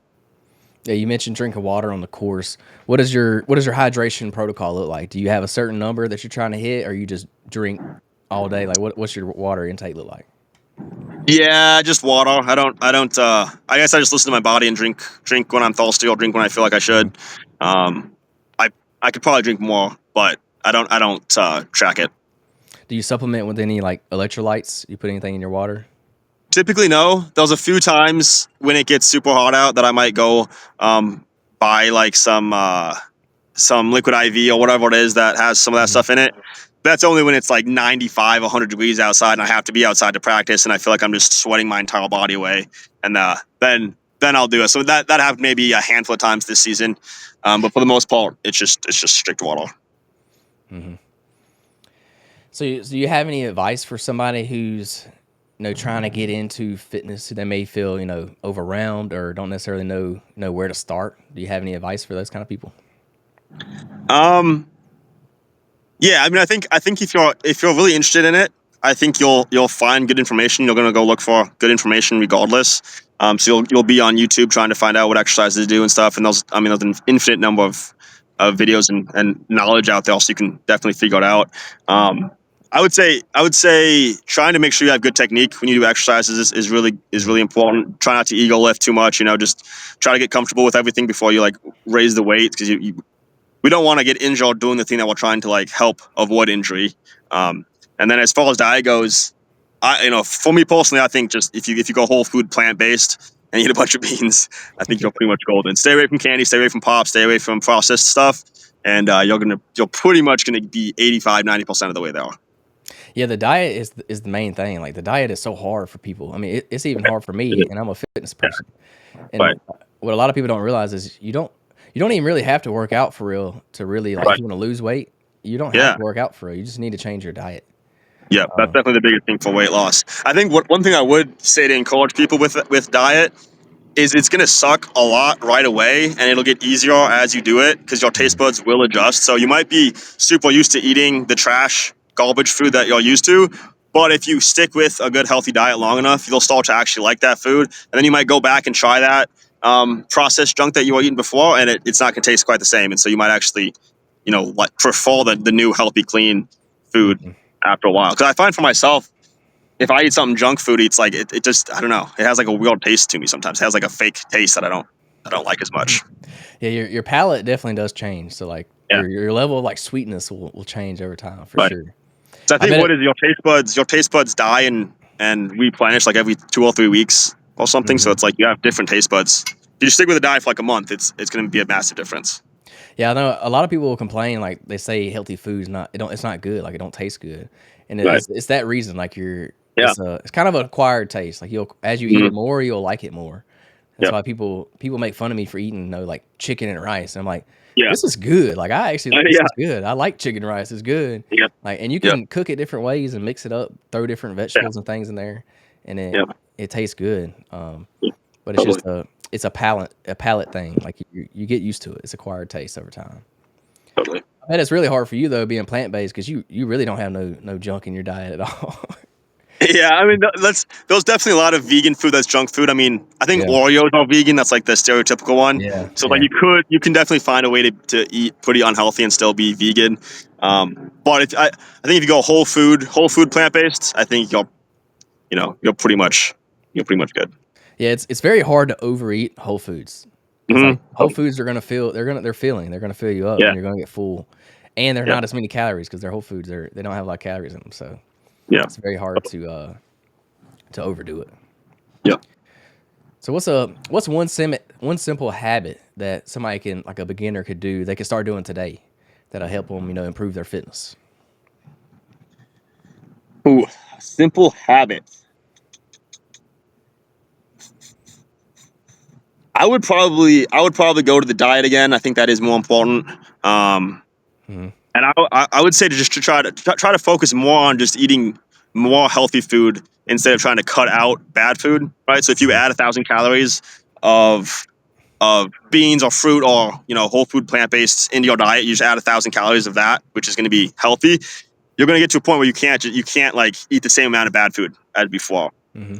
Yeah, you mentioned drinking water on the course. What does your hydration protocol look like? Do you have a certain number that you're trying to hit, or you just drink all day? Like, what's your water intake look like? Yeah, just water. I guess I just listen to my body and drink when I'm thirsty or drink when I feel like I Mhm. should. Um, I I could probably drink more, but I don't track it. Do you supplement with any like electrolytes? You put anything in your water? Typically, no. There's a few times when it gets super hot out that I might go um, buy like some liquid IV or whatever it is that has some of that Mhm. stuff in it. That's only when it's like 95, 100 degrees outside and I have to be outside to practice and I feel like I'm just sweating my entire body away. And then then I'll do it. So that happened maybe a handful of times this season, but for the most part, it's just strict water. Mm-hmm. So you have any advice for somebody who's trying to get into fitness, who they may feel overwhelmed or don't necessarily know where to start? Do you have any advice for those kind of people? Yeah, I mean, I think if you're really interested in it, I think you'll find good information. You're gonna go look for good information regardless. So you'll be on YouTube trying to find out what exercises to do and stuff. And there's an infinite number of videos and knowledge out there, so you can definitely figure it out. I would say trying to make sure you have good technique when you do exercises is really important. Try not to ego lift too much. Just try to get comfortable with everything before you like raise the weight, because we don't want to get injured doing the thing that we're trying to like help avoid injury. And then as far as diet goes, for me personally, I think just if you go whole food, plant based, and eat a bunch of beans, I think you're pretty much golden. Stay away from candy, stay away from pop, stay away from processed stuff, and you're pretty much gonna be 85-90% of the way there. Yeah, the diet is the main thing. Like the diet is so hard for people. I mean, it's even hard for me, and I'm a fitness person. And Right. what a lot of people don't realize is you don't even really have to work out for real to really like. If you want to lose weight, you don't have Yeah. to work out for real. You just need to change your diet. Yeah, that's definitely the biggest thing for weight loss. I think one thing I would say to encourage people with diet is it's going to suck a lot right away, and it'll get easier as you do it because your taste buds will adjust. So you might be super used to eating the trash, garbage food that you're used to, but if you stick with a good healthy diet long enough, you'll start to actually like that food, and then you might go back and try that processed junk that you were eating before, and it's not going to taste quite the same. And so you might actually, like prefer the new healthy, clean food after a while. Because I find for myself, if I eat something junk food, it's like it just, I don't know. It has like a weird taste to me sometimes. It has like a fake taste that I don't like as much. Yeah, your palate definitely does change. So like Yeah. your level of like sweetness will change over time for Right. sure. So I think what is your taste buds die and replenish like every 2 or 3 weeks or something. So it's like you have different taste buds. If you stick with a diet for like a month, it's going to be a massive difference. Yeah, I know a lot of people will complain, like they say healthy food's it's not good, like it don't taste good, and Right. it's that reason. Like Yeah. it's kind of an acquired taste. Like as you eat it more, you'll like it more. That's Yep. why people make fun of me for eating like chicken and rice. And I'm like, Yeah. this is good. Like I actually this Yeah. is good. I like chicken and rice. It's good. Yep. Like and you Yep. can cook it different ways and mix it up, throw different vegetables and things in there, and it tastes good. But it's just it's a palate thing. Like you get used to it. It's acquired taste over time. Totally. I bet it's really hard for you though, being plant based, because you really don't have no junk in your diet at all. Yeah, I mean, there's definitely a lot of vegan food that's junk food. I mean, I think Yeah. Oreos are vegan. That's like the stereotypical one. Yeah, So yeah. like you can definitely find a way to eat pretty unhealthy and still be vegan. But I think if you go whole food plant based, I think you're pretty much good. Yeah, it's very hard to overeat whole foods, because like whole foods are they're gonna fill you up, Yeah, and you're gonna get full, and they're yeah, not as many calories because they're whole foods. They don't have a lot of calories in them, so yeah, it's very hard to overdo it. yeah. So what's one simple habit that somebody can, like a beginner could do, they can start doing today, that'll help them improve their fitness? Ooh, simple habits. I would probably go to the diet again. I think that is more important. And I would say to try to focus more on just eating more healthy food instead of trying to cut out bad food. Right. So if you add 1,000 calories of beans or fruit or whole food plant based into your diet, you just add 1,000 calories of that, which is going to be healthy. You're going to get to a point where you can't like eat the same amount of bad food as before.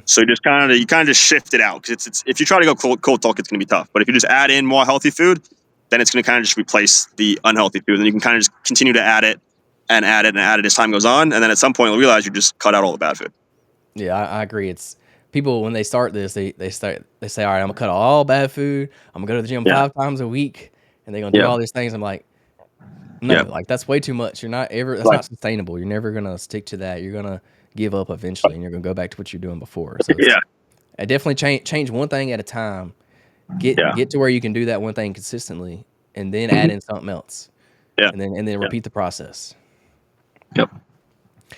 So you kind of just shift it out, because it's if you try to go cold talk, it's going to be tough. But if you just add in more healthy food, then it's going to kind of just replace the unhealthy food, and you can kind of just continue to add it and add it and add it as time goes on, and then at some point you'll realize you just cut out all the bad food. Yeah, I agree. It's people, when they start this, they say, all right, I'm gonna cut all bad food. I'm gonna go to the gym Yeah, 5 times a week, and they're gonna do yeah, all these things. I'm like, no, yeah, like that's way too much. You're not ever. That's right, not sustainable. You're never gonna stick to that. You're gonna give up eventually, and you're gonna go back to what you're doing before. So yeah, I definitely change one thing at a time. yeah, Get to where you can do that one thing consistently, and then add in something else, yeah, and then yeah. repeat the process. Yep,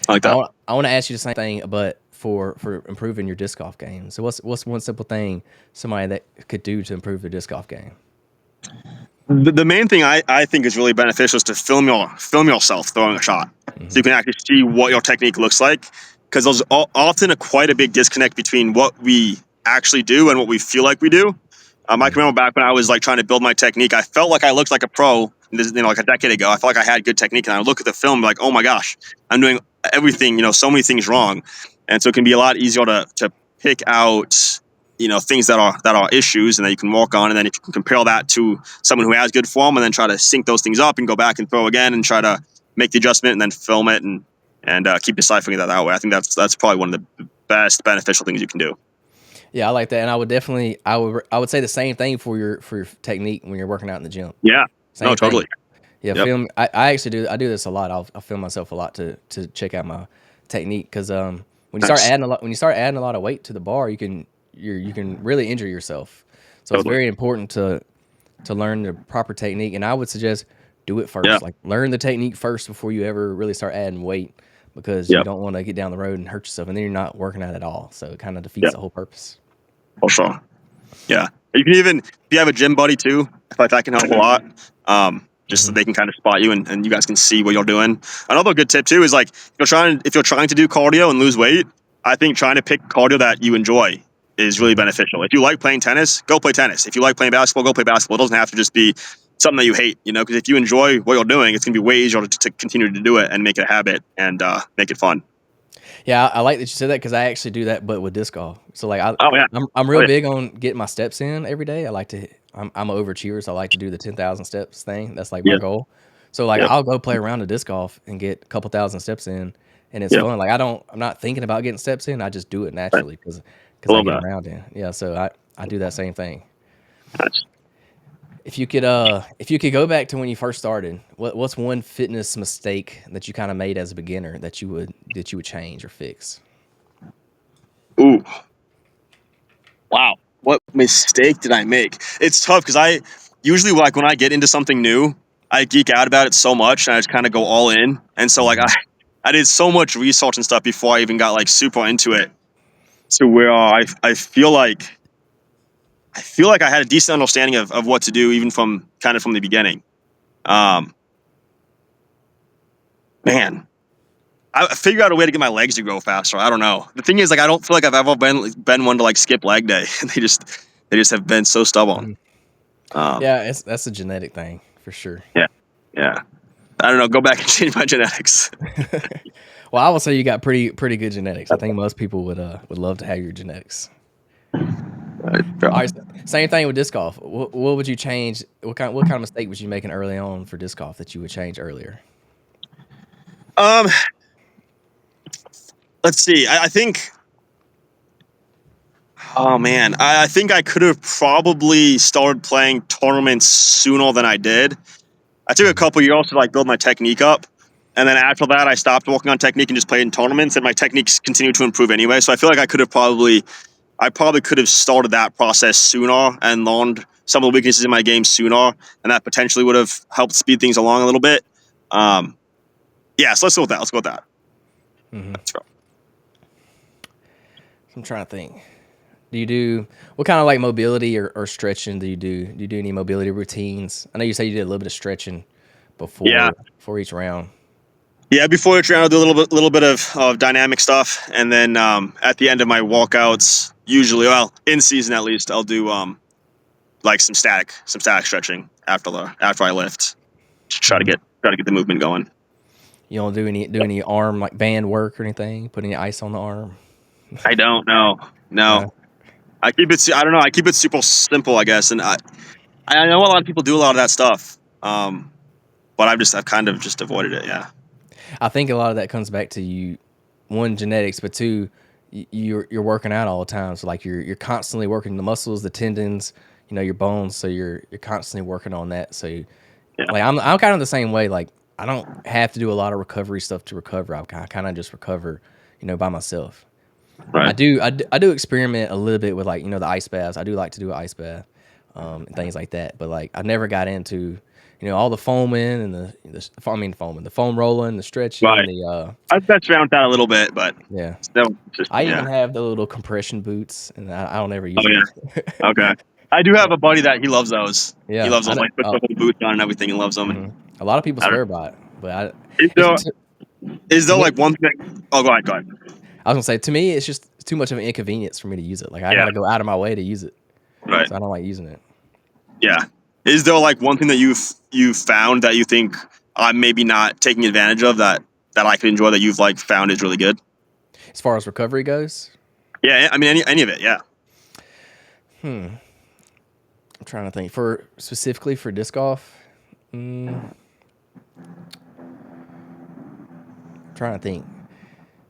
I like I that. want to ask you the same thing, but for improving your disc golf game. So what's one simple thing somebody that could do to improve their disc golf game? The main thing I think is really beneficial is to film yourself throwing a shot, so you can actually see what your technique looks like. Because there's often quite a big disconnect between what we actually do and what we feel like we do. I can remember back when I was like trying to build my technique, I felt like I looked like a pro. Like a decade ago, I felt like I had good technique, and I look at the film like, oh my gosh, I'm doing everything, so many things wrong, and so it can be a lot easier to pick out things that are issues and that you can work on, and then if you can compare that to someone who has good form, and then try to sync those things up and go back and throw again and try to make the adjustment and then film it and keep deciphering it that way. I think that's probably one of the best beneficial things you can do. Yeah, I like that, and I would definitely I would say the same thing for your technique when you're working out in the gym. Yeah, Same no, totally. thing. Yeah, Yep. film. I actually do. I do this a lot. I'll film myself a lot to check out my technique because when you start Nice. adding a lot of weight to the bar, you can really injure yourself. So it's Totally. very important to learn the proper technique, and I would suggest do it Yeah. first. Like learn the technique first before you ever really start adding weight, because you Yep. don't want to get down the road and hurt yourself, and then you're not working out at all. So it kind of defeats Yep. the whole purpose. For sure. Yeah. You can even, if you have a gym buddy too, I feel like that can help a lot. Just so they can kind of spot you and you guys can see what you're doing. Another good tip too is like if you're trying to do cardio and lose weight, I think trying to pick cardio that you enjoy is really beneficial. If you like playing tennis, go play tennis. If you like playing basketball, go play basketball. It doesn't have to just be something that you hate, because if you enjoy what you're doing, it's gonna be way easier to continue to do it and make it a habit and make it fun. Yeah, I like that you said that because I actually do that, but with disc golf. So like Oh yeah. I'm Oh real yeah. big on getting my steps in every day. I like to. I'm an overachiever, so I like to do the 10,000 steps thing. That's like my Yeah. goal. So like Yep. I'll go play around the disc golf and get a couple thousand steps in, and it's Yep. fun. Like I'm not thinking about getting steps in. I just do it Right. naturally because I I love get that. around in. Yeah, so I do that same thing. Nice. If you could go back to when you first started, what's one fitness mistake that you kind of made as a beginner that you would change or fix? Ooh. Wow. What mistake did I make? It's tough because I usually like when I get into something new, I geek out about it so much and I just kind of go all in. And so like I did so much research and stuff before I even got like super into it to where I feel like I had a decent understanding of what to do even from the beginning. Um Man, I figured out a way to get my legs to grow faster. I don't know. The thing is, like, I don't feel like I've ever been one to like skip leg day. They just have been so stubborn. Mhm. Um, Yeah, that's a genetic thing for sure. yeah, yeah. I don't know. Go back and change my genetics. Well, I would say you got pretty good genetics. I think most people would love to have your genetics. All right, same thing with disc golf. What would you change? What kind of mistake was you making early on for disc golf that you would change earlier? Um, let's see. I think. Oh man, I think I could have probably started playing tournaments sooner than I did. I took a Mhm. couple years to like build my technique up, and then after that, I stopped working on technique and just played in tournaments, and my techniques continued to improve anyway. So I feel like I probably could have started that process sooner and learned some of the weaknesses in my game sooner, and that potentially would have helped speed things along a little bit. Um, yeah, so let's go with that. Let's go with that. Mhm. Let's go. I'm trying to think. Do you do what kind of like mobility or stretching do you do? Do you do any mobility routines? I know you say you did a little bit of stretching Yeah, before each round. yeah. Before each round, I'll do a little bit of dynamic stuff, and then at the end of my walkouts, usually, well, in season at least, I'll do like some static stretching after I lift to Mhm. try to get the movement going. You don't do any arm like band work or anything? Put any ice on the arm? I don't know. No, No. I don't know. I keep it super simple, I guess, and I know a lot of people do a lot of that stuff. But I've kind of just avoided it. Yeah. I think a lot of that comes back to you, one, genetics, but two, you're working out all the time. So like you're constantly working the muscles, the tendons, your bones. So you're constantly working on that. So Yeah. like I'm kind of the same way. Like I don't have to do a lot of recovery stuff to recover. I kind of just recover, by myself. Right. I do experiment a little bit with like the ice baths. I do like to do an ice bath, and things like that. But like I never got into all the foaming and the foam rolling, the stretching, Right. I've messed around with that a little bit, but yeah. still consistent. I Yeah. even have the little compression boots, and I don't ever Oh use them. yeah. Okay. I do have a buddy that he loves those. He Yeah, loves I those, know. like puts the whole boot on and everything and loves them. And A lot of people I don't swear by it, but Is it's there is to there me. like one thing? Oh, go ahead. Go ahead. I was gonna say, to me, it's just too much of an inconvenience for me to use it. Like I Yeah. gotta go out of my way to use it, Right. so I don't like using it. Yeah. Is there like one thing that you've found that you think I'm maybe not taking advantage of that I could enjoy that you've like found is really good? As far as recovery goes, Yeah. I mean, any of it. Yeah. I'm trying to think for specifically for disc golf. Trying to think.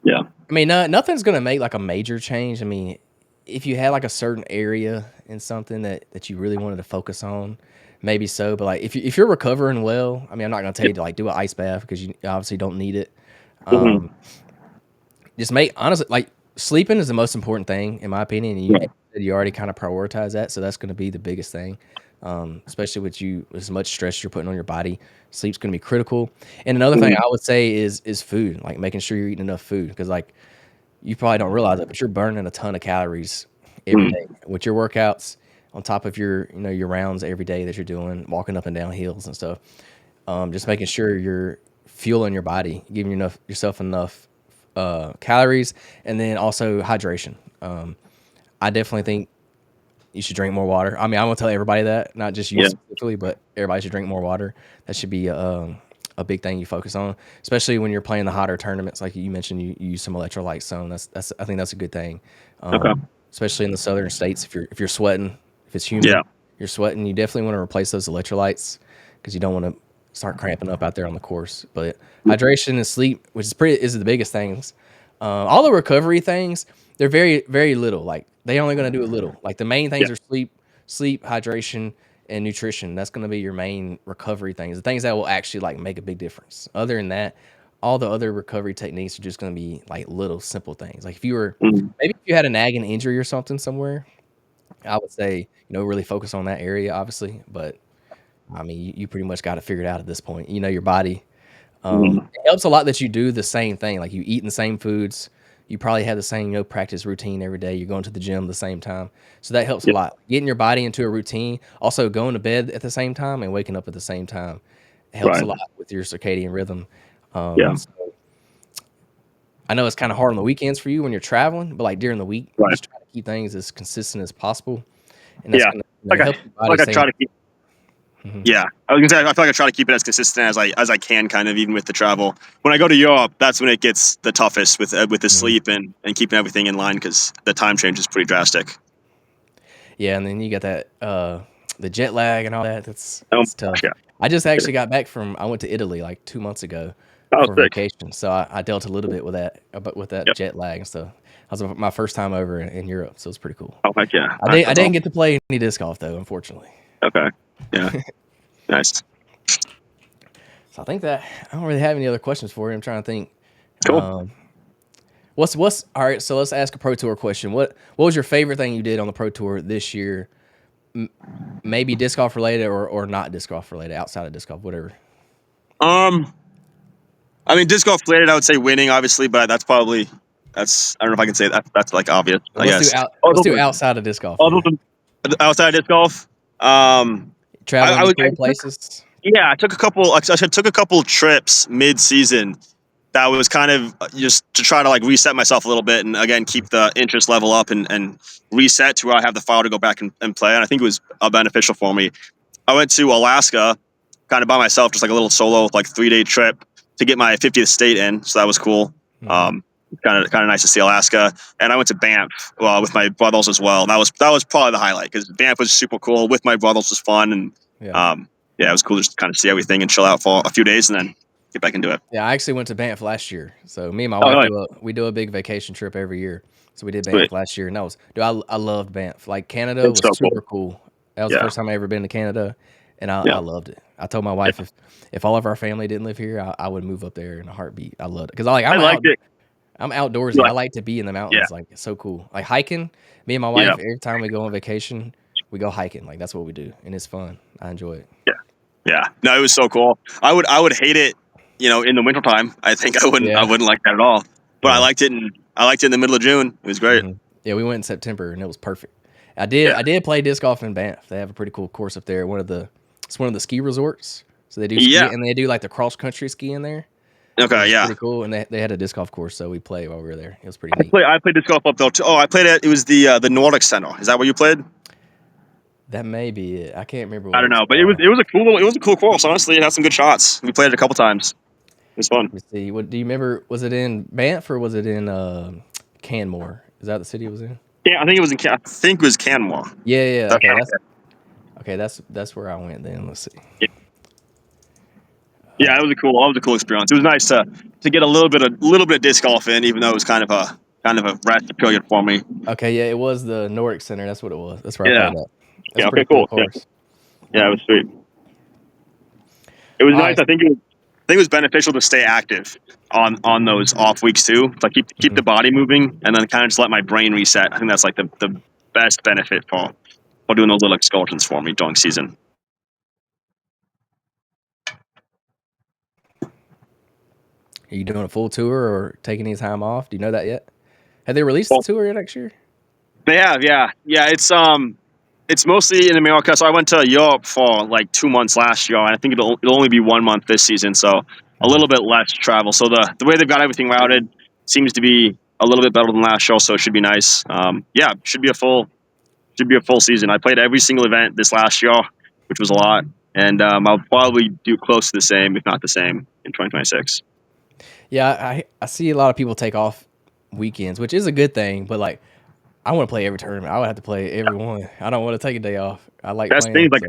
Yeah. I mean, nothing's gonna make like a major change. I mean, if you had like a certain area in something that you really wanted to focus on, maybe so. But like if you're recovering well, I mean, I'm not gonna tell you to like do an ice bath because you obviously don't need it. Mm-hmm. Just make honestly like sleeping is the most important thing in my opinion. And Right. you already kind of prioritize that, so that's gonna be the biggest thing. Especially with you as much stress you're putting on your body, sleep's gonna be critical. And another thing Mm-hmm. I would say is food, like making sure you're eating enough food because like you probably don't realize it, but you're burning a ton of calories every day with your workouts on top of your, your rounds every day that you're doing, walking up and down hills and stuff. Just making sure you're fueling your body, giving yourself enough calories, and then also hydration. I definitely think you should drink more water. I mean, I won't tell everybody that, not just you Yeah. specifically, but everybody should drink more water. That should be a big thing you focus on, especially when you're playing the hotter tournaments. Like you mentioned, you use some electrolytes. So that's I think that's a good thing, Okay. especially in the southern states. If you're sweating, if it's humid, Yeah. you're sweating. You definitely want to replace those electrolytes because you don't want to start cramping up out there on the course. But hydration and sleep, which is the biggest things. All the recovery things, they're very, very little. Like they only going to do a little. Like the main Yeah. things are sleep, hydration, and nutrition. That's going to be your main recovery things. The things that will actually like make a big difference. Other than that, all the other recovery techniques are just going to be like little simple things. Like Mm-hmm. maybe if you had a nagging injury or something somewhere, I would say, really focus on that area, obviously. But I mean, you pretty much got it figured out at this point. You know your body. Mm-hmm. It helps a lot that you do the same thing. Like you eating the same foods. You probably have the same, practice routine every day. You're going to the gym the same time. So that helps a Yeah. lot. Getting your body into a routine. Also going to bed at the same time and waking up at the same time. It helps a Right. lot with your circadian rhythm. Yeah. So I know it's kind of hard on the weekends for you when you're traveling, but like during the week, Right. just try to keep things as consistent as possible. And that's Yeah. going to Like I help your body like I stay. try to keep. Yeah, I was gonna say I feel like I try to keep it as consistent as I can, kind of even with the travel. When I go to Europe, that's when it gets the toughest with the Mhm. sleep and keeping everything in line because the time change is pretty drastic. Yeah, and then you got that the jet lag and all that. That's Oh it's tough. yeah, I just actually got back from I went to Italy like 2 months ago that was for sick. vacation, so I dealt a little bit with that, but with that Yep. jet lag and stuff. That was my first time over in Europe, so it's pretty cool. Oh heck yeah, I nice. didn't I That's didn't awesome. get to play any disc golf though, unfortunately. Okay, yeah, nice, So I think that I don't really have any other questions for you. I'm trying to think. cool. Um, what's all right? So let's ask a pro tour question. What was your favorite thing you did on the pro tour this year? Maybe disc golf related or not disc golf related, outside of disc golf, whatever. Um, I mean, disc golf related, I would say winning, obviously, but that's I don't know if I can say that. That's like obvious, I Let's do guess. Other than outside of disc golf other then. than outside of disc golf, Traveling I to was cool places. yeah, I took a couple trips mid season that was kind of just to try to like reset myself a little bit and again keep the interest level up and reset to where I have the file to go back and play. And I think it was beneficial for me. I went to Alaska kind of by myself, just like a little solo, like 3 day trip to get my 50th state in. So that was cool. Mm-hmm. Kind of nice to see Alaska. And I went to Banff with my brothers as well. That was probably the highlight because Banff was super cool. With my brothers was fun and Yeah. yeah, it was cool just to kind of see everything and chill out for a few days and then get back into it. Yeah, I actually went to Banff last year. So me and my Oh, wife really? do a big vacation trip every year. So we did Sweet. Banff last year, and I loved Banff. Like Canada It's was so super cool. cool. That was the Yeah. first time I ever been to Canada, and I Yeah. loved it. I told my Yeah. wife if all of our family didn't live here, I would move up there in a heartbeat. I loved it because like I liked it. I'm outdoorsy. I Like, like to be in the yeah. mountains. Like it's so cool. Like hiking. Me and my Yeah. wife, every time we go on vacation, we go hiking. Like that's what we do, and it's fun. I enjoy it. Yeah. Yeah. No, it was so cool. I would hate it, in the wintertime. I think I Yeah, wouldn't like that at all. But yeah. I liked it in the middle of June. It was great. hmm Yeah, we went in September and it was perfect. Yeah. I did play disc golf in Banff. They have a pretty cool course up there. It's one of the ski resorts. So they do ski Yeah. and they do like the cross country skiing there, which Okay, is yeah. pretty cool. And they had a disc golf course, so we played while we were there. It was pretty neat. I played disc golf up there too. Oh, I played it was the Nordic Center. Is that where you played? That may be it. I can't remember I what don't it's know, but it was called. a cool course. Honestly, it had some good shots. We played it a couple times. It was fun. Let me see. What do you remember? Was it in Banff or was it in Canmore? Is that the city it was in? Yeah, I think it was I think it was Canmore. Yeah, yeah. That's Okay, right. that's where I went then. Let's see. Yeah, yeah, it was a cool experience. It was nice to get a little bit of disc golf in, even though it was kind of a rest period for me. Okay, yeah, it was the Nordic Center. That's what it was. That's where I Yeah. played at. That's Yeah. a Okay. pretty cool Cool. Yeah. course. Yeah. It was sweet. It was All nice. right. I think it was beneficial to stay active on those off weeks too. Like keep Mhm. the body moving and then kind of just let my brain reset. I think that's like the best benefit for doing those little excursions for me during season. Are you doing a full tour or taking any time off? Do you know that yet? Have they released the Well, tour yet next year? they have, yeah, yeah. It's mostly in America. So I went to Europe for like 2 months last year, and I think it'll only be 1 month this season. So a Mhm. little bit less travel. So the way they've got everything routed seems to be a little bit better than last year. So it should be nice. Yeah, should be a full season. I played every single event this last year, which was a lot, and I'll probably do close to the same, if not the same, in 2026. Yeah, I see a lot of people take off weekends, which is a good thing, but like I want to play every tournament. I would have to play every one. I don't want to take a day off. I like That's the thing. playing. Like So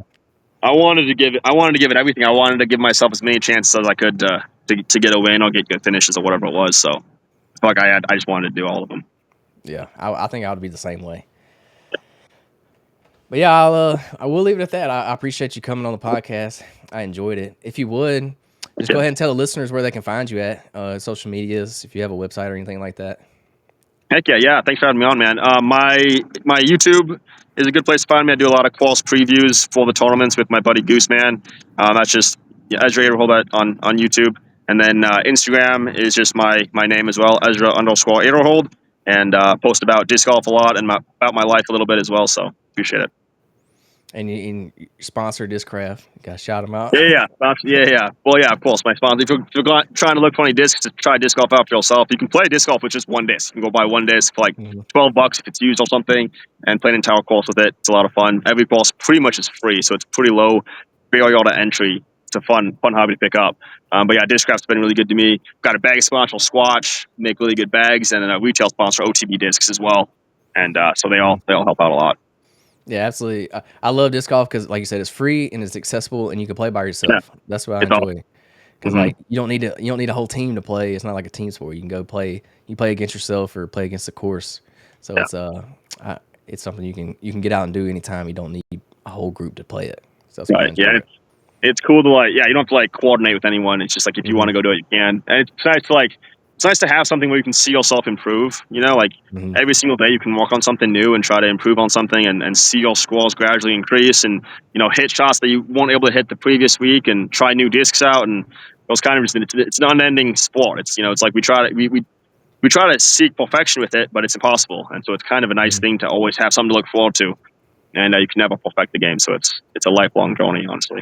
I wanted to give it everything. I wanted to give myself as many chances as I could to get a win or get good finishes or whatever it was. So I feel like I just wanted to do all of them. yeah, I think I would be the same way. But yeah, I will leave it at that. I appreciate you coming on the podcast. I enjoyed it. If you would, just Yeah. go ahead and tell the listeners where they can find you at social medias, if you have a website or anything like that. Heck yeah, yeah. Thanks for having me on, man. My YouTube is a good place to find me. I do a lot of quals previews for the tournaments with my buddy Gooseman. That's just Ezra Aderhold on YouTube, and then Instagram is just my name as well, Ezra_Aderhold, and post about disc golf a lot and about my life a little bit as well. So appreciate it. And you sponsor Discraft. Got to shout them out. Yeah, yeah, yeah, yeah. Well, yeah, of course. My sponsor. If you're trying to look for any discs to try disc golf out for yourself, you can play disc golf with just one disc. You can go buy one disc for like Mhm. $12 if it's used or something, and play an entire course with it. It's a lot of fun. Every course pretty much is free, so it's pretty low barrier to entry. It's a fun hobby to pick up. But yeah, Discraft's been really good to me. Got a bag sponsor, Squatch, make really good bags, and then a retail sponsor, OTB Discs as well. And so they all help out a lot. Yeah, absolutely. I love disc golf because, like you said, it's free and it's accessible, and you can play by Yeah, yourself. That's what I it's all. enjoy. Because Mm-hmm. like you don't need a whole team to play. It's not like a team sport. You can go play. You play against yourself or play against the course. So Yeah. it's something you can get out and do anytime. You don't need a whole group to play it. So that's why I Right. enjoy Yeah. it. It's cool to like, yeah, you don't have to like coordinate with anyone. It's just like if you want hmm to go do it, you can. And it's nice to have something where you can see yourself improve. Like hmm every single day you can work on something new and try to improve on something and see your scores gradually increase and hit shots that you weren't able to hit the previous week and try new discs out and those kind of it's an unending sport. It's like we try to seek perfection with it, but it's impossible. And so it's kind of a nice hmm thing to always have something to look forward to. And you can never perfect the game, so it's a lifelong journey, honestly.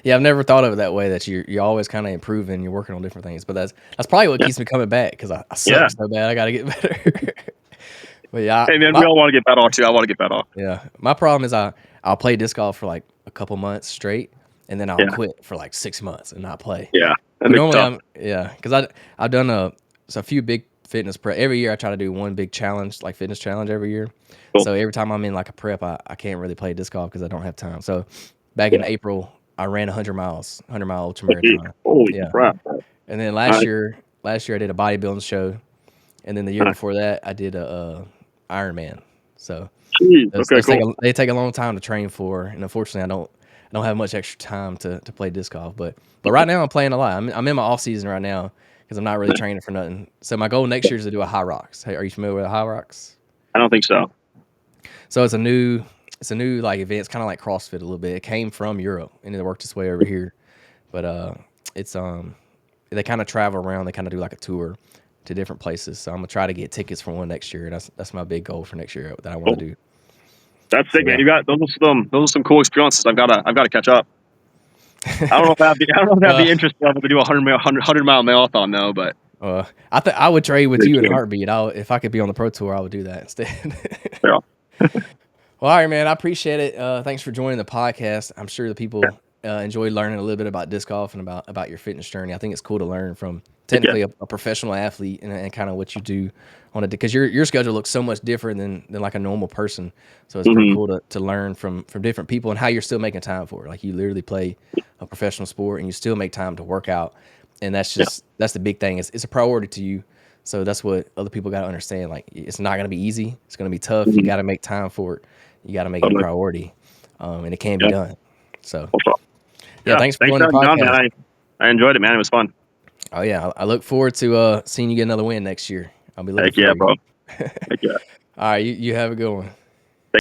Yeah, I've never thought of it that way. That you're always kind of improving. You're working on different things. But that's probably what Yeah. keeps me coming back because I Yeah. suck so bad. I got to get better. But yeah, Hey man, we all want to get better too. I want to get better. yeah. My problem is I'll play disc golf for like a couple months straight, and then I'll Yeah, quit for like 6 months and not play. yeah, that But makes it normally tough. because I've done a few big fitness prep every year. I try to do one big challenge, like fitness challenge every year. Cool. So every time I'm in like a prep, I can't really play disc golf because I don't have time. So back in Yeah. April, I ran 100 mile ultra Oh, geez. marathon. Holy Yeah, crap. and then Uh, last year I did a bodybuilding show, and then the year uh, before that I did a Ironman. So Jeez. Okay. Cool. they take a long time to train for, and unfortunately I don't have much extra time to play disc golf. But right now I'm playing a lot. I'm in my off season right now because I'm not really training for nothing. So my goal next year is to do a high rocks. Hey, are you familiar with high rocks? I don't think so. So it's a new it's a new like event. It's kind of like CrossFit a little bit. It came from Europe and it worked its way over here. But it's they kind of travel around. They kind of do like a tour to different places. So I'm gonna try to get tickets for one next year. That's my big goal for next year that I want to do. That's sick, So man. yeah. You got those are some cool experiences. I've got to catch up. I don't know if I'd be interested level to do a 100-mile marathon though, but I would trade with you in a heartbeat. If I could be on the pro tour, I would do that instead. yeah. Well, all right, man. I appreciate it. Thanks for joining the podcast. I'm sure the people enjoy learning a little bit about disc golf and about your fitness journey. I think it's cool to learn from technically a professional athlete and kind of what you do on it, because your schedule looks so much different than like a normal person. So it's pretty cool to learn from different people and how you're still making time for it. Like you literally play a professional sport and you still make time to work out. And that's the big thing. It's a priority to you. So that's what other people got to understand. Like it's not going to be easy. It's going to be tough. You got to make time for it. You got to make it a priority, and it can be done. So, thanks for joining the podcast. Man. I enjoyed it, man. It was fun. Oh yeah, I look forward to seeing you get another win next year. I'll be looking for you. Bro. Heck yeah. All right, you have a good one.